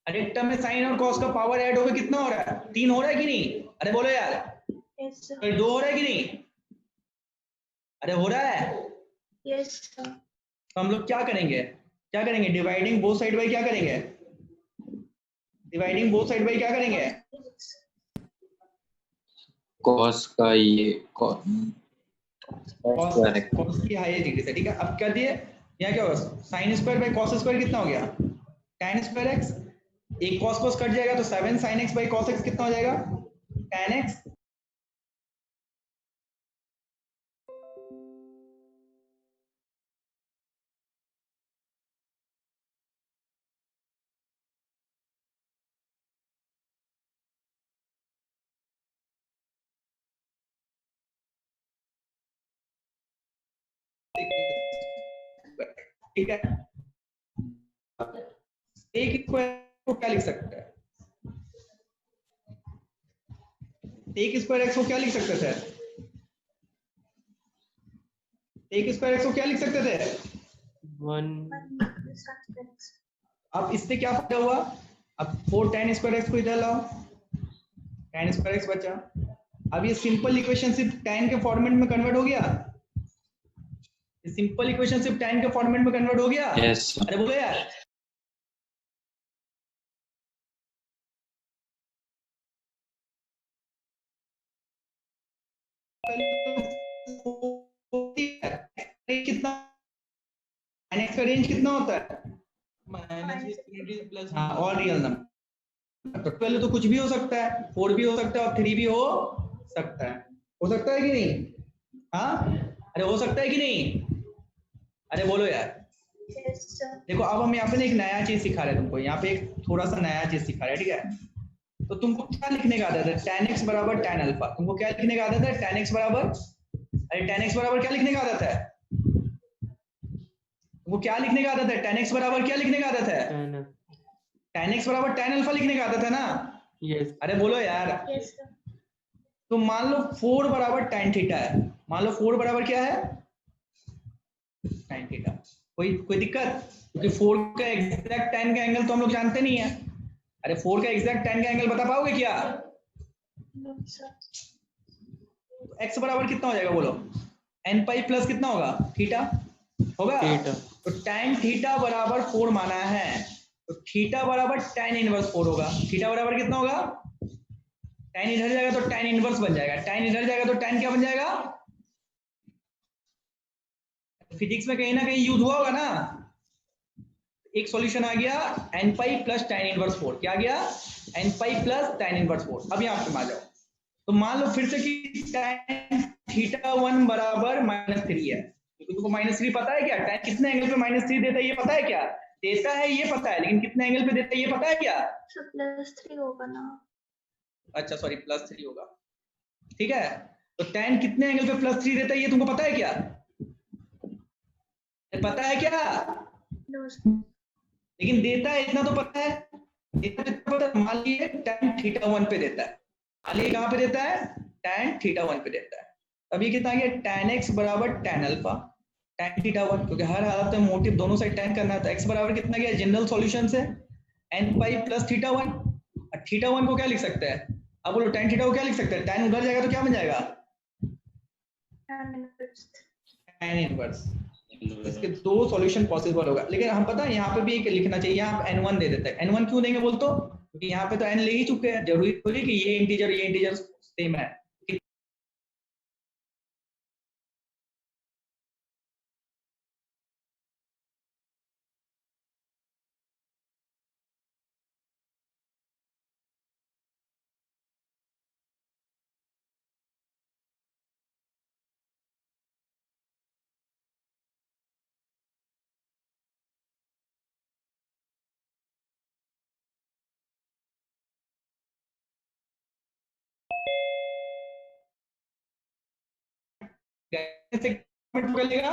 हर एक टर्म में sin और cos का पावर ऐड होकर कितना हो रहा है? 3 हो रहा है कि नहीं? अरे बोलो यार, 2 हो रहा है कि नहीं? अरे हो रहा है। Yes sir. तो हम लोग क्या करेंगे? डिवाइडिंग बोथ साइड बाय क्या करेंगे? cos का ये cos की हाईएस्ट डिग्री से, ठीक है। अब कर दिए, यहाँ क्या होगा? sin square by cos square कितना हो गया? tan square x। एक cos कट जाएगा तो 7 sin x by cos x कितना हो जाएगा? tan x। ठीक है, एक स्क्वायर को क्या लिख सकते हैं? एक स्क्वायर एक्स को क्या लिख सकते थे? अब इससे क्या फायदा हुआ? अब 4 tan स्क्वायर एक्स को इधर लाओ, tan स्क्वायर एक्स बचा। अब ये सिंपल इक्वेशन सिर्फ tan के फॉर्मेट में कन्वर्ट हो गया। सिंपल इक्वेशन सिर्फ tan के फॉर्मेट में कन्वर्ट हो गया। yes अरे बोलो यार, कितना nx का रेंज कितना होता है? -∞ हाँ, और रियल नंबर। तो 12 तो कुछ भी हो सकता है, 4 भी हो सकता है और 3 भी हो सकता है। हो सकता है कि नहीं? हाँ, अरे हो सकता है कि नहीं? अरे बोलो यार। देखो, अब हम यहाँ पे एक नया चीज सिखा रहे हैं तुमको, यहाँ पे एक थोड़ा सा नया चीज सिखा रहे हैं, ठीक है। तो तुमको क्या लिखने का आदत है? tan x बराबर tan अल्फा। तुमको क्या लिखने का आदत है? tan x बराबर, अरे tan x बराबर क्या लिखने का आदत है? तुमको क्या लिखने का आदत है? tan x बराबर क्या लिखने का आदत है? tan x बराबर tan अल्फा लिखने का आदत है ना? yes अरे बोलो यार। Yes sir. तो मान लो 4 बराबर tan थीटा है, मान लो 4 बराबर क्या है, tan थीटा। कोई दिक्कत? क्योंकि 4 का एग्जैक्ट tan का एंगल तो हम लोग जानते नहीं है। अरे 4 का एग्जैक्ट tan का एंगल बता पाओगे क्या? No, sir. x बराबर कितना हो जाएगा बोलो, n पाई प्लस कितना होगा, थीटा होगा। थीटा। तो tan थीटा बराबर 4 माना है, तो थीटा बराबर tan इनवर्स 4 होगा। थीटा बराबर कितना होगा, tan इधर जाएगा तो tan इनवर्स बन जाएगा, tan इधर जाएगा तो tan क्या बन जाएगा। फिजिक्स में कहीं ना कहीं यूज हुआ होगा ना। एक सॉल्यूशन आ गया n pi plus tan inverse 4, क्या आ गया, n pi plus tan inverse 4। अब यहाँ पे आ जाओ, तो मान लो फिर से कि tan थीटा 1 बराबर -3 है, क्योंकि तुमको -3 पता है क्या, tan कितने एंगल पे -3 देता है ये पता है क्या, देता है ये पता है, लेकिन कितने एंगल पे देता है ये पता है क्या। So +3 होगा ना। अच्छा सॉरी +3 होगा, ठीक है। तो tan कितने एंगल पे +3 देता है ये तुमको पता है क्या, पता है क्या, No, sir. लेकिन देता है इतना तो पता है, देता है तो पता है। मान लीजिए tan थीटा 1 पे देता है, मान लीजिए कहाँ पे देता है, tan थीटा 1 पे देता है। अब ये कितना आ गया, tan x बराबर tan अल्फा tan थीटा 1, क्योंकि हर हालत में मोटिव दोनों साइड tan करना है, तो x बराबर कितना गया, जनरल सॉल्यूशन से n pi plus theta 1। Theta 1 को क्या लिख सकते हैं, अब बोलो tan थीटा को क्या लिख सकते हैं, tan उधर जाएगा तो क्या बन जाएगा, Tan inverse. tan inverse. इसके दो सॉल्यूशन पॉसिबल होगा, लेकिन हम पता है यहाँ पे भी एक लिखना चाहिए, यहाँ n1 दे देते हैं। n1 क्यों देंगे बोल तो, क्योंकि यहाँ पे तो n ले ही चुके हैं, जरूरी थोड़ी कि ये इंटीजर सेम है। कैसे फॉर्मेट पकड़ लेगा,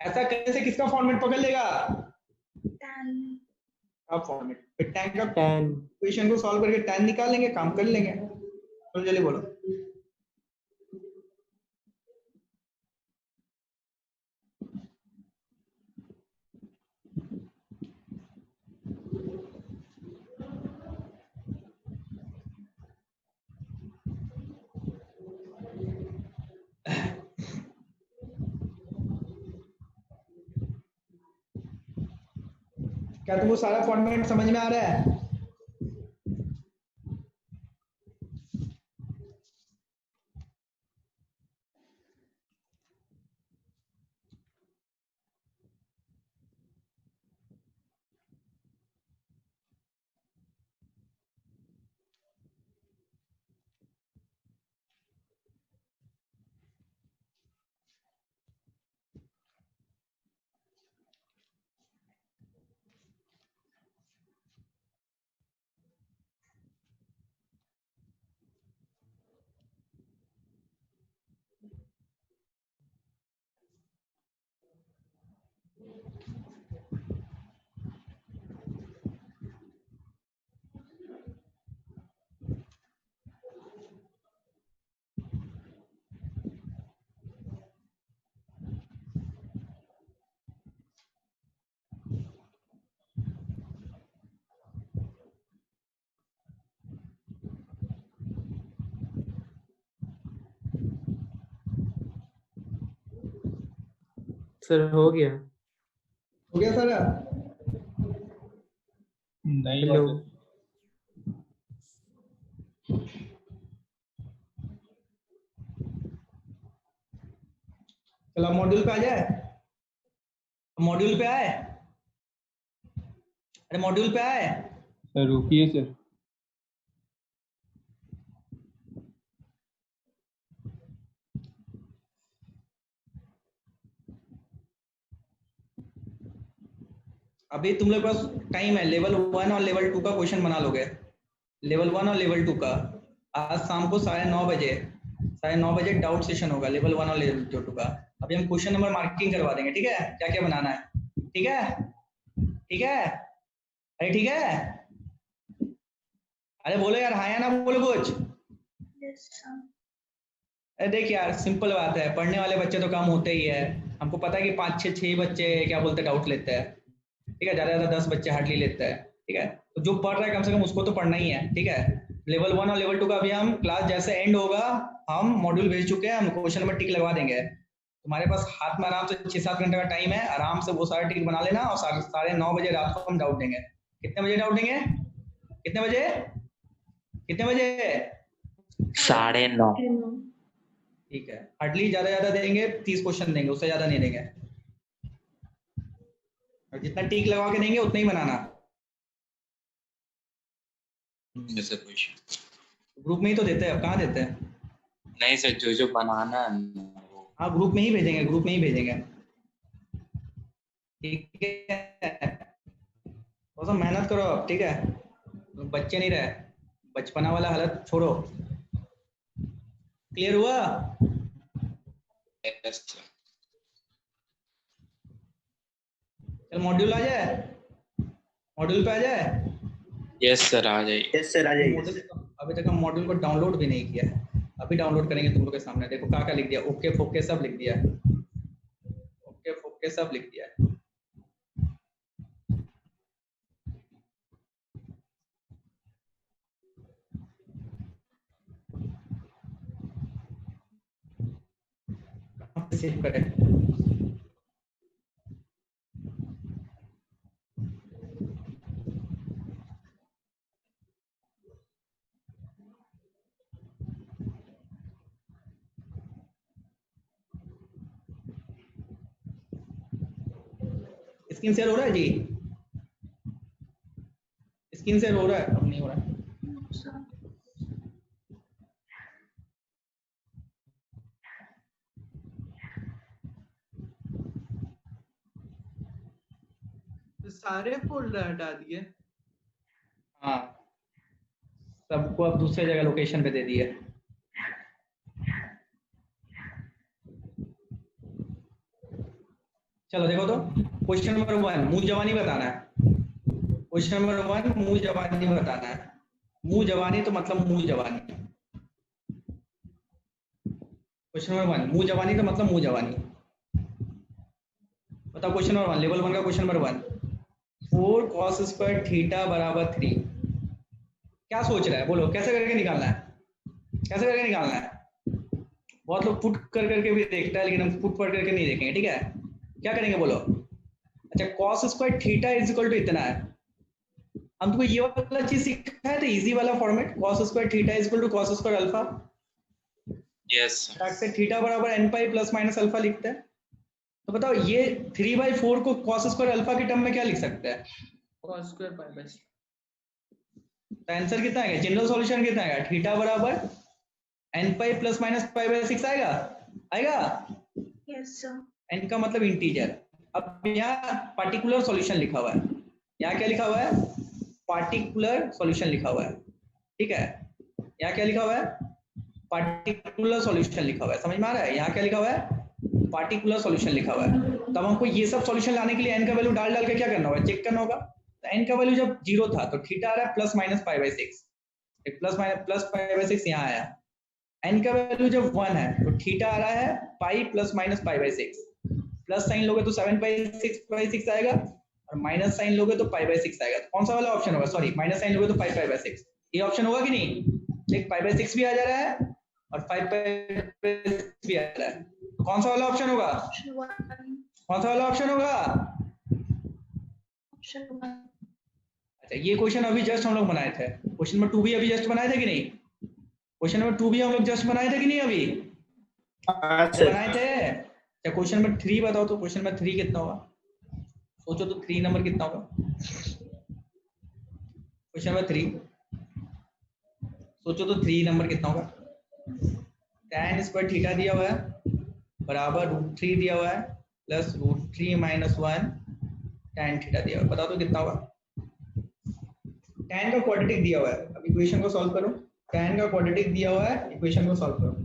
ऐसा कैसे किसका फॉर्मेट पकड़ लेगा, Tan. अब फॉर्मेट फिर tan का इक्वेशन को सॉल्व करके tan निकाल लेंगे, काम कर लेंगे। तो जल्दी बोलो, क्या तुमको सारा फॉर्मेट समझ में आ रहा है। सर हो गया। हो गया सारा, नहीं हेलो। चलो मॉड्यूल पे आ जाए, मॉड्यूल पे आए, अरे मॉड्यूल पे आए, सर रुकिए सर। अभी तुम लोग के पास टाइम है, लेवल 1 और लेवल 2 का क्वेश्चन बना लोगे, लेवल 1 और लेवल 2 का। आज शाम को 9:30 बजे डाउट सेशन होगा लेवल 1 और लेवल 2 का। अभी हम क्वेश्चन नंबर मार्किंग करवा देंगे, ठीक है, क्या क्या बनाना है, ठीक है, ठीक है, अरे ठीक है, अरे बोलो यार, हाँ या ना बोलो कुछ। Yes, sir. अरे देख यार, सिंपल बात है, पढ़ने वाले बच्चे तो कम होते ही है। हमको पता है कि 5 6 बच्चे क्या बोलते हैं, डाउट लेते हैं। ठीक है, ज़्यादा ज़्यादा 10 बच्चे हार्डली लेते हैं। ठीक है, तो जो पढ़ रहा है कम से कम उसको तो पढ़ना ही है। ठीक है, लेवल 1 और लेवल 2 का अभी हम क्लास जैसे एंड होगा, हम मॉड्यूल भेज चुके हैं, हम क्वेश्चन नंबर टिक लगवा देंगे। तुम्हारे पास हाथ में आराम से 6 7 घंटे का टाइम है, आराम से वो सारा टिक बना लेना, और 9:30 बजे रात को हम डाउट देंगे। कितने बजे डाउट देंगे? कितने बजे? कितने बजे? 9:30. ठीक है, हार्डली ज़्यादा देंगे, 30 क्वेश्चन देंगे, उससे ज़्यादा नहीं देंगे। और जितना टिक लगा के देंगे उतना ही बनाना। जैसे क्वेश्चन ग्रुप में ही तो देते हैं, अब कहाँ देते हैं? नहीं सर, जो जो बनाना है वो। हाँ, ग्रुप में ही भेजेंगे, ग्रुप में ही भेजेंगे। ठीक है, थोड़ा सा मेहनत करो अब। ठीक है, बच्चे नहीं रहे, बचपना वाला हालत छोड़ो। क्लियर हुआ? Yes sir. चल मॉड्यूल आ जाए, मॉड्यूल पे आ जाए। यस सर, आ जाइए। यस सर, आ जाइए। अभी तक हम मॉड्यूल को डाउनलोड भी नहीं किया है, अभी डाउनलोड करेंगे तुम लोग के सामने। देखो क्या क्या लिख दिया, ओके फोके सब लिख दिया है, ओके फोके सब लिख दिया है। सेव करें। स्क्रीन शेयर हो रहा है जी? स्क्रीन शेयर हो रहा है? अब नहीं हो रहा है। No, sir. तो सारे फोल्डर हटा दिए। हाँ, सबको अब दूसरे जगह लोकेशन पे दे दिए। चलो देखो तो, क्वेश्चन नंबर 1 मुंह जवानी बताना है। क्वेश्चन नंबर 1 मुंह जवानी बताना है। मुंह जवानी तो मतलब मुंह जवानी। क्वेश्चन नंबर 1 मुंह जवानी तो मतलब मुंह जवानी। बताओ क्वेश्चन नंबर 1, लेवल 1 का question number 1, 4 cos square theta बराबर 3। क्या सोच रहा है, बोलो कैसे करके निकालना है, कैसे करके निकालना है? बहुत लोग पुट कर करके भी देखता है, लेकिन हम पुट पढ़ करके नहीं देखेंगे। ठीक है, क्या करेंगे बोलो? अच्छा, cos square theta is equal to इतना है। हम तुमको ये वाला चीज सीखा है, तो इजी वाला format, cos square theta is equal to cos square alpha. Yes रख सर। से थीटा बराबर n pi plus minus alpha लिखते हैं। तो बताओ ये 3/4 को cos स्क्वायर अल्फा के टर्म में क्या लिख सकते हैं? cos square pi by 6। तो आंसर कितना आएगा, जनरल सॉल्यूशन कितना आएगा? थीटा बराबर n pi plus minus pi by 6 आएगा, आएगा। Yes, sir. n का मतलब इंटीजर। अब यहाँ पार्टिकुलर सॉल्यूशन लिखा हुआ है, यहाँ क्या लिखा हुआ है? पार्टिकुलर सॉल्यूशन लिखा हुआ है। ठीक है, यहाँ क्या लिखा हुआ है? पार्टिकुलर सॉल्यूशन लिखा हुआ है। समझ में आ रहा है? यहाँ क्या लिखा हुआ है? पार्टिकुलर सॉल्यूशन लिखा हुआ है। तब हमको ये सब सॉल्यूशन लाने के लिए n का वैल्यू डाल डाल के क्या करना होगा, चेक करना होगा। तो n का वैल्यू जब 0 था तो थीटा आ रहा है प्लस माइनस पाई बाय 6, एक प्लस पाई बाय 6 यहाँ आया। n का वैल्यू जब 1 है तो थीटा आ रहा है पाई plus minus pi by 6। Plus sign लोगे तो 7/6 आएगा, और माइनस साइन लोगे तो पाई बाय 6 आएगा। तो कौन सा वाला ऑप्शन होगा? सॉरी, माइनस साइन लोगे तो पाई बाय 6, ये ऑप्शन होगा कि नहीं? देख, पाई बाय 6 भी आ जा रहा है और 5/6 भी आ रहा है, तो कौन सा वाला ऑप्शन होगा? Option 1. कौन सा वाला ऑप्शन होगा? Option 1. अच्छा, ये क्वेश्चन अभी जस्ट हम लोग बनाए थे। क्वेश्चन नंबर 2 भी अभी जस्ट बनाए थे कि नहीं? क्वेश्चन नंबर 2 भी हम लोग जस्ट बनाए थे कि नहीं अभी? हाँ सर। बनाए थे। अच्छा, क्वेश्चन नंबर 3 बताओ तो, क्वेश्चन नंबर 3 कितना होगा? सोचो तो 3 नंबर कितना होगा? क्वेश्चन नंबर 3 सोचो तो 3 नंबर कितना होगा? tan स्क्वायर थीटा दिया हुआ है बराबर √3 दिया हुआ है प्लस √3 माइनस 1 tan थीटा दिया हुआ है। बताओ तो कितना होगा? tan का क्वाड्रेटिक दिया हुआ है, अब इक्वेशन को सॉल्व करो। tan का क्वाड्रेटिक दिया हुआ है, इक्वेशन को सॉल्व करो।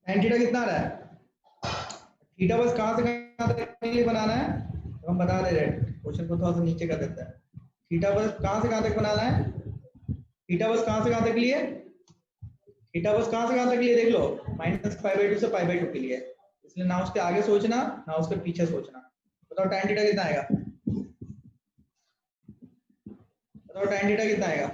tan थीटा कितना आ रहा है? थीटा बस कहां से कहां तक के लिए बनाना है तो हम बता दे रहे हैं, क्वेश्चन को थोड़ा सा नीचे कर देते हैं। थीटा बस कहां से कहां तक बनाना है? थीटा बस कहां से कहां तक के लिए? थीटा बस कहां से कहां तक के लिए देख लो, -π/2 से π/2 के लिए, इसलिए ना उसके आगे सोचना ना उसके पीछे सोचना। बताओ tan थीटा कितना आएगा? बताओ tan थीटा कितना आएगा?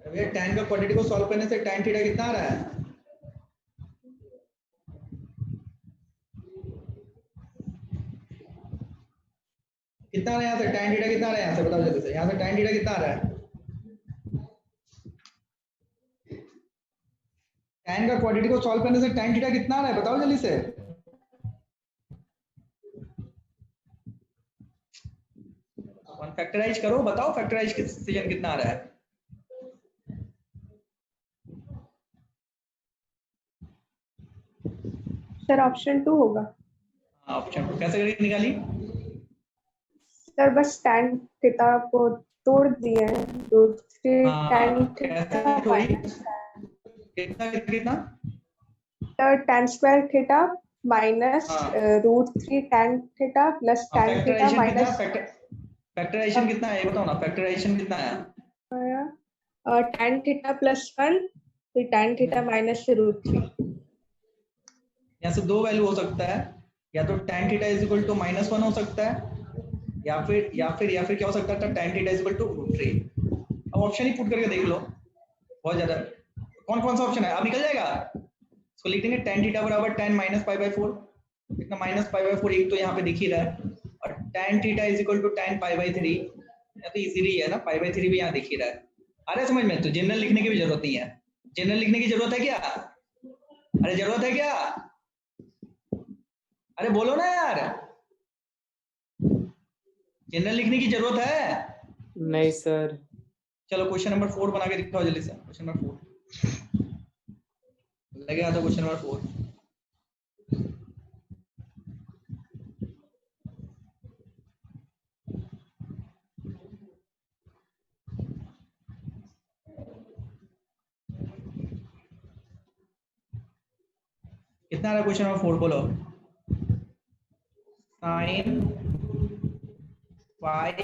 अरे tan का क्वाड्रेटिक को सॉल्व करने से tan थीटा कितना आ रहा है? कितना आ रहा है यहाँ से? tan थीटा कितना आ रहा है यहाँ से? बताओ जल्दी से, यहाँ से tan थीटा कितना आ रहा है? tan का क्वाड्रेटिक को सॉल्व करने से tan थीटा कितना आ रहा है? बताओ जल्दी से। अपन फैक्टराइज करो, बताओ फैक्टराइज डिसीजन कितना आ रहा है? सर ऑप्शन 2 होगा। ऑप्शन 2 कैसे करके निकाली? सर बस tan थीटा को तोड़ दिए हैं, तो फिर tan थीटा माइनस कितना कितना? Sir tan square theta minus √3 tan theta plus tan theta minus factorisation कितना है ये बताओ ना, फैक्टराइजेशन कितना है? tan थीटा +1 फिर tan थीटा माइनस √3। यहाँ से दो वैल्यू हो सकता है, या तो tan थीटा =-1 हो सकता है, या फिर क्या हो सकता है, tan थीटा √3। अब ऑप्शन ही पुट करके देख लो, बहुत ज्यादा कौन सा ऑप्शन है अब निकल जाएगा। इसको लिख देंगे tan थीटा बराबर tan -π/4, इतना -π/4 एक तो यहाँ पे दिख ही रहा है, और tan थीटा tan π/3, या तो इजीली है ना, π/3 भी यहाँ दिख ही रहा है। आ रहा है समझ में? तो जनरल लिखने की भी जरूरत नहीं है। जनरल लिखने की जरूरत है क्या? अरे जरूरत है क्या? अरे बोलो ना यार, जनरल लिखने की जरूरत है? नहीं सर। चलो क्वेश्चन नंबर 4 बना के दिखाओ जल्दी से। क्वेश्चन नंबर 4 लगे तो क्वेश्चन नंबर 4 कितना आ रहा है? क्वेश्चन नंबर 4 बोलो। sin 5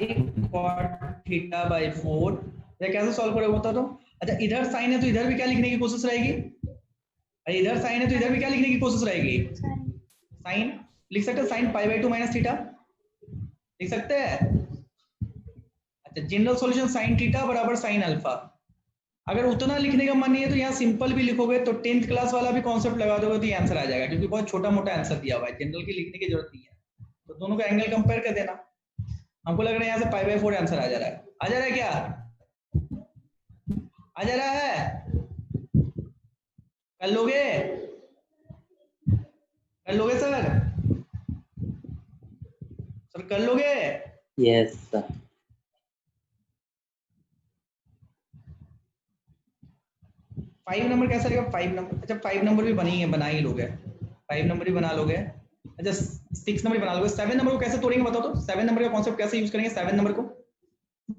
cot थीटा बाई 4, ये कैसे सॉल्व करोगे बता दो। अच्छा इधर साइन है तो इधर भी क्या लिखने की कोशिश रहेगी? अरे इधर साइन है तो इधर भी क्या लिखने की कोशिश रहेगी? साइन लिख सकते हैं, sin π/2 माइनस थीटा लिख सकते हैं। अच्छा जनरल सॉल्यूशन sin थीटा बराबर sin अल्फा। अगर उतना लिखने का मन नहीं है तो यहाँ सिंपल भी लिखोगे तो 10th क्लास वाला भी कॉन्सेप्ट लगा दोगे तो ये आंसर आ जाएगा, क्योंकि बहुत छोटा मोटा आंसर दिया हुआ है, जनरल की लिखने की जरूरत नहीं है। तो दोनों का एंगल कंपेयर कर देना। हमको लग रहा है यहाँ से π/4 आंसर आ जा रहा है। आ जा रहा है क्या? आ जा रहा है? कर लोगे? कर लोगे सर? सर कर लोगे? Yes sir. 5 नंबर कैसा रहेगा? 5 नंबर, अच्छा 5 नंबर भी बना ही लोगे, 5 नंबर भी बना लोगे। अच्छा 6 नंबर बना लोगे। 7 नंबर को कैसे तोड़ेंगे बताओ तो? 7 नंबर का कॉन्सेप्ट कैसे यूज करेंगे? 7 नंबर को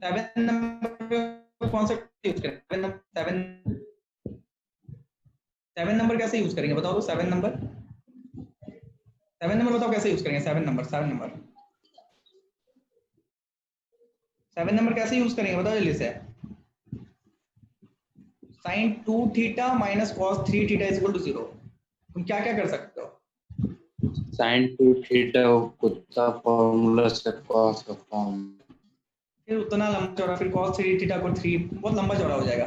7 नंबर का कॉन्सेप्ट यूज करेंगे। 7 नंबर कैसे यूज करेंगे बताओ तो? 7 नंबर बताओ कैसे यूज करेंगे? 7 नंबर 7 नंबर कैसे यूज करेंगे बताओ जल्दी से। sin 2 theta minus cos 3 theta = 0। तुम क्या क्या कर सकते हो? sin 2 थीटा कुत्ता फॉर्मूला से cos का फॉर्म, फिर उतना लंबा चौड़ा, फिर cos 3 थीटा को 3 बहुत लंबा चौड़ा हो जाएगा।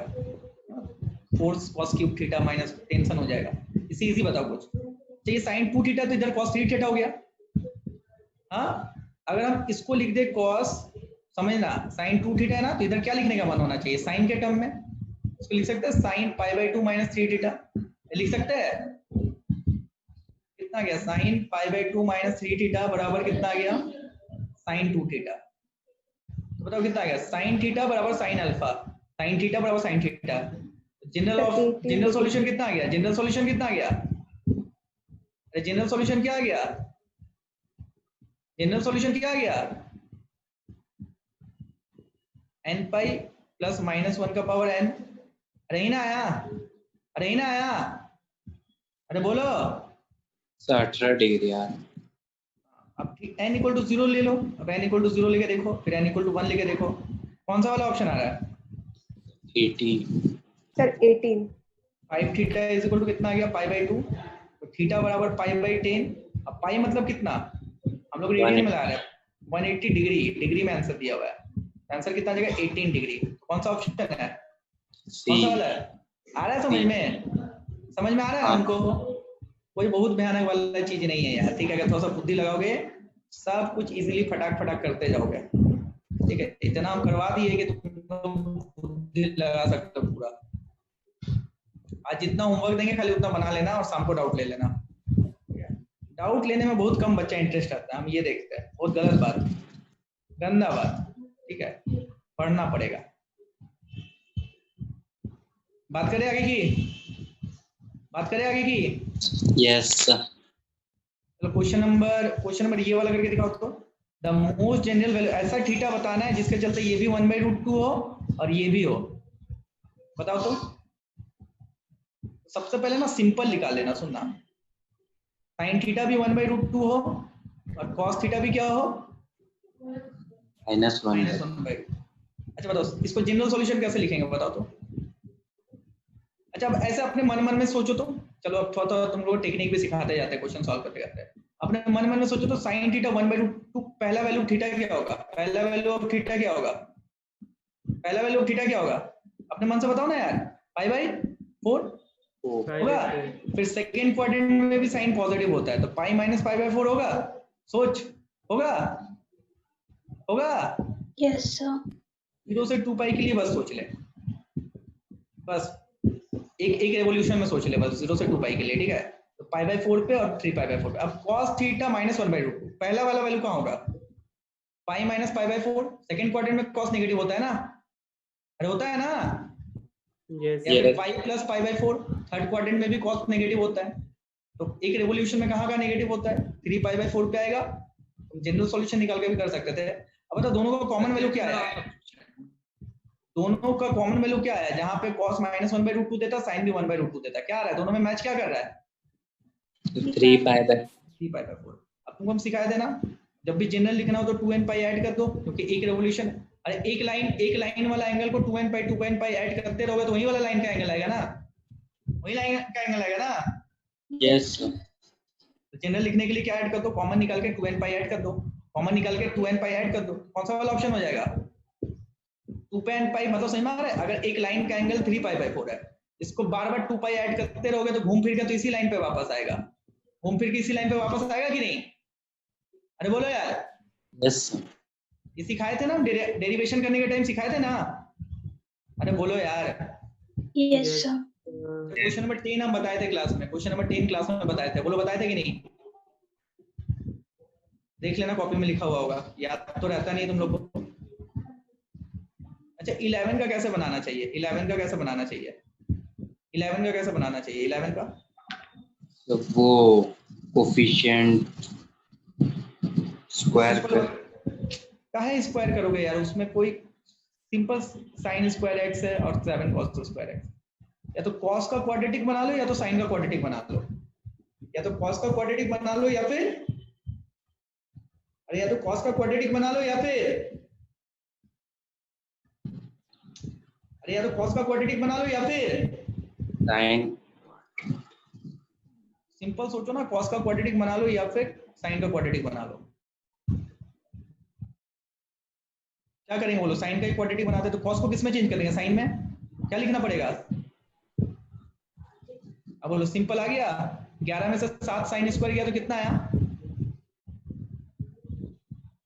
4 cos cube theta minus tension हो जाएगा। इजी बताओ कुछ। चाहिए sin 2 थीटा तो इधर cos 3 थीटा हो गया। हाँ अगर हम इसको लिख दे cos, समझना sin 2 थीटा है ना, तो इधर क्या लिखने का मन होना चाहिए? sin के टर्म में इसको लिख सकते हैं, sin π/2 माइनस 3 थीटा लिख सकते हैं। कितना गया? sin π/2 माइनस 3 थीटा बराबर कितना आ गया? sin 2 theta. तो बताओ कितना आ गया? sin थीटा बराबर sin अल्फा, sin थीटा बराबर sin थीटा। जनरल सॉल्यूशन कितना आ गया? जनरल सॉल्यूशन कितना आ गया? अरे जनरल सॉल्यूशन क्या आ गया? जनरल सॉल्यूशन क्या आ गया? n पाई प्लस -1 का पावर n। अरे ही ना आया, अरे ही ना आया, अरे बोलो। 18 डिग्री यार। अब n इक्वल टू 0 ले लो। अब n इक्वल टू 0 लेके देखो, फिर n इक्वल टू 1 लेके देखो, कौन सा वाला ऑप्शन आ रहा है? 80। Sir 18। 5 theta is equal to कितना आ गया? Pi by 2। तो थीटा बराबर पाई बाई 10। अब पाई मतलब कितना? हम लोग रेडियन में ला रहे हैं, 180 डिग्री, डिग्री में आंसर दिया हुआ है। आंसर कितना आ जाएगा? 18 डिग्री। कौन सा ऑप्शन है? कौन सा वाला है? आ रहा है समझ में? समझ में आ रहा है हमको? कोई बहुत भयानक वाला चीज नहीं है यार, ठीक है? अगर थोड़ा सा बुद्धि लगाओगे सब कुछ इजीली फटाक फटाक करते जाओगे, ठीक है? इतना हम करवा दिए कि तुम बुद्धि लगा सकते हो पूरा। आज जितना होमवर्क देंगे खाली उतना बना लेना और शाम को डाउट ले लेना। डाउट लेने में बहुत कम बच्चा इंटरेस्ट आता है, हम ये देखते हैं। बहुत गलत बात, गंदा बात, ठीक है? पढ़ना पड़ेगा। बात करें आगे की? बात करें आगे की? Yes sir. चलो क्वेश्चन नंबर ये वाला करके दिखाओ तो। द मोस्ट जनरल वैल्यू, ऐसा थीटा बताना है जिसके चलते ये भी 1/√2 हो और ये भी हो। बताओ तो। सबसे पहले ना सिंपल निकाल लेना, सुनना। साइन थीटा भी 1/√2 हो और कॉस थीटा भी क्या हो? -1। अच्छा बताओ इसको जनरल सॉल्यूशन कैसे लिखेंगे बताओ तो। अच्छा अब ऐसे अपने मन में सोचो तो। चलो अब थोड़ा थोड़ा तुम लोग टेक्निक भी सिखाते जाते हैं, क्वेश्चन सॉल्व करते करते। अपने मन में सोचो तो साइन थीटा 1/√2, पहला वैल्यू थीटा क्या होगा? पहला वैल्यू ऑफ थीटा क्या होगा? पहला वैल्यू ऑफ थीटा क्या होगा? अपने मन से बताओ ना यार। π/4 होगा। फिर सेकंड क्वाड्रेंट में भी साइन पॉजिटिव होता है तो पाई माइनस π/4 होगा। सोच, होगा? होगा? Yes sir. 0 से 2 पाई के लिए बस सोच ले, बस एक रेवोल्यूशन में सोच ले, बस 0 से 2 पाई के लिए, ठीक है? तो π/4 पे और 3π/4 पे। अब cos थीटा -1/√2, पहला वाला वैल्यू कहाँ होगा? Pi minus π/4। सेकंड क्वाड्रेंट में cos नेगेटिव होता है ना? अरे होता है ना? यस या फिर पाई प्लस π/4। थर्ड क्वाड्रेंट में भी cos नेगेटिव होता है। तो एक रेवोल्यूशन में कहाँ का नेगेटिव होता है? 3π/4 पे आएगा। जनरल सॉल्यूशन निकाल के भी कर सकते थे। अब बताओ दोनों का कॉमन वैल्यू क्या है? दोनों का कॉमन वैल्यू क्या है? जहां पे cos -1/√2 देता, sin भी 1/√2 देता, क्या आ रहा है? दोनों में मैच क्या कर रहा है? 3π/4। अब तुमको हम सिखाए थे ना, जब भी जनरल लिखना हो तो 2n पाई ऐड कर दो, क्योंकि एक रेवोल्यूशन। अरे एक लाइन वाला एंगल को 2n पाई ऐड करते रहोगे तो वही वाला लाइन का एंगल आएगा ना, वही लाइन का एंगल आएगा ना। Yes sir. तो जनरल लिखने के लिए क्या ऐड कर दो? कॉमन निकाल के 2n पाई ऐड कर दो। कॉमन निकाल के 2n पाई ऐड कर दो। कौन सा वाला ऑप्शन हो जाएगा? 2n पाई मतलब सही में आ रहा है। अगर एक लाइन का एंगल 3π/4 है, इसको बार बार 2 पाई ऐड करते रहोगे तो घूम फिर के तो इसी लाइन पे वापस आएगा। घूम फिर के इसी लाइन पे वापस आएगा कि नहीं? अरे बोलो यार। Yes sir. ये सिखाए थे ना, डेरिवेशन करने के टाइम सिखाए थे ना? अरे बोलो यार। Yes sir. क्वेश्चन नंबर 10 हम बताए थे क्लास में, क्वेश्चन नंबर 10 क्लास में बताए थे। बोलो बताए थे कि नहीं? देख लेना कॉपी में लिखा हुआ होगा, याद तो रहता नहीं तुम लोग को। अच्छा 11 का कैसे बनाना चाहिए? 11 का कैसे बनाना चाहिए? 11 का कैसे बनाना चाहिए? 11 का तो वो कोफिशिएंट स्क्वायर कर। काहे स्क्वायर करोगे यार? उसमें कोई सिंपल sin स्क्वायर x है और 7 cos स्क्वायर x। या तो cos का क्वाड्रेटिक बना लो या तो sin का क्वाड्रेटिक बना लो। या तो cos का क्वाड्रेटिक बना लो या फिर या तो cos का क्वाड्रेटिक बना लो या फिर या तो cos का क्वाड्रेटिक बना लो या फिर sin। सिंपल सोचो ना, cos का क्वाड्रेटिक बना लो या फिर sin का क्वाड्रेटिक बना लो। क्या करेंगे बोलो? sin का क्वाड्रेटिक बनाते तो cos को किस में चेंज कर देंगे? sin में। क्या लिखना पड़ेगा? अब बोलो सिंपल आ गया। 11 में से 7 sin स्क्वायर गया तो कितना आया?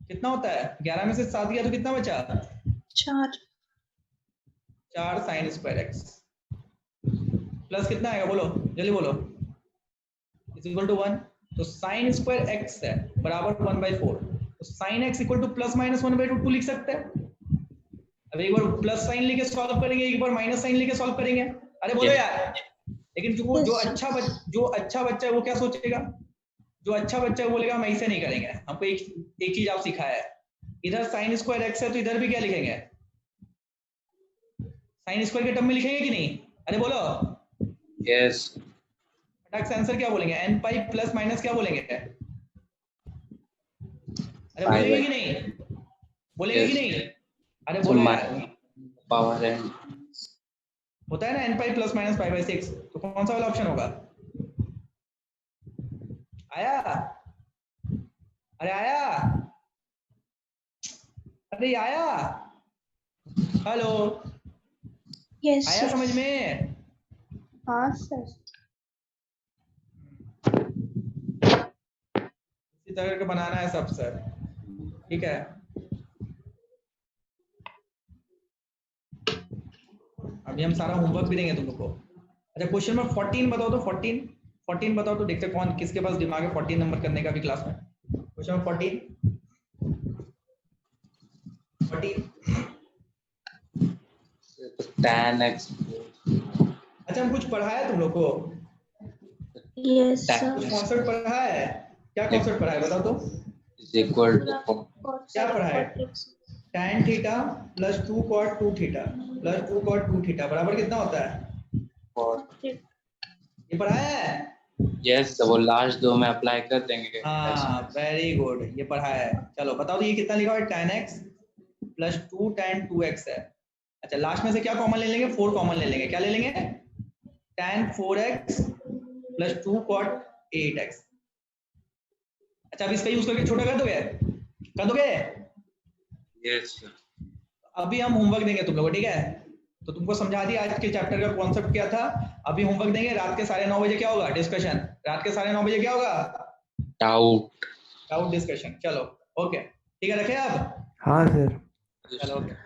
कितना होता है? 11 में से 7 गया तो कितना बचा? 4 sin स्क्वायर x प्लस कितना आएगा? बोलो जल्दी बोलो। Is equal to 1। तो sin स्क्वायर x है बराबर 1/4। तो sin x equal two plus minus 1/√2 लिख सकते हैं। अब एक बार प्लस साइन लेके सॉल्व करेंगे, एक बार माइनस साइन लेके सॉल्व करेंगे। अरे बोलो यार। लेकिन जो अच्छा बच्चा है वो क्या सोचेगा? जो अच्छा बच्चा है बोलेगा हम ऐसे नहीं करेंगे। हमको एक चीज आप सिखाया है, इधर sin स्क्वायर x है तो इधर भी क्या लिखेंगे? साइन स्क्वायर के टर्म में लिखेंगे कि नहीं? अरे बोलो यस फटाक से आंसर क्या बोलेंगे? n पाई प्लस माइनस क्या बोलेंगे? अरे बोलेंगे कि नहीं? बोलेंगे कि नहीं? अरे बोलो यार। पावर एन होता है ना n pi plus minus pi by 6, तो कौन सा वाला ऑप्शन होगा? आया? अरे आया? अरे आया? हेलो, Yes, आया sir. समझ में? हाँ सर। इसी तरह का बनाना है सब सर, ठीक है? अभी हम सारा होमवर्क भी देंगे तुम लोग को। अच्छा क्वेश्चन नंबर 14 बताओ तो, 14 बताओ तो, देखते कौन किसके पास दिमाग है 14 नंबर करने का भी क्लास में। क्वेश्चन नंबर 14 tan x अच्छा हम कुछ पढ़ा है तुम लोग को? Yes, sir. कुछ कॉन्सेप्ट पढ़ा है? क्या कॉन्सेप्ट पढ़ा है बताओ तो? is equal to क्या पढ़ा है? tan theta plus 2 cot 2 theta plus 2 cot 2 theta बराबर कितना होता है? ये पढ़ा है? यस वो लास्ट दो में अप्लाई कर देंगे। हाँ वेरी गुड, ये पढ़ा है। चलो बताओ तो ये कितना लिखा हुआ है? tan x plus 2 tan 2x है। अच्छा लास्ट में से क्या कॉमन ले लेंगे? 4 कॉमन ले लेंगे। क्या ले लेंगे? tan 4x plus 2 cot 8x। अच्छा अब इसका यूज करके छोटा कर दोगे? कर दोगे? यस अभी हम होमवर्क देंगे तुम लोगों को, ठीक है? तो तुमको समझा दिया आज के चैप्टर का कॉन्सेप्ट क्या था। अभी होमवर्क देंगे, रात के 9:30 बजे क्या होगा? डिस्कशन। रात के 9:30 बजे क्या होगा? Doubt discussion. चलो ओके, ठीक है, रखे अब? हाँ सर। चलो ओके।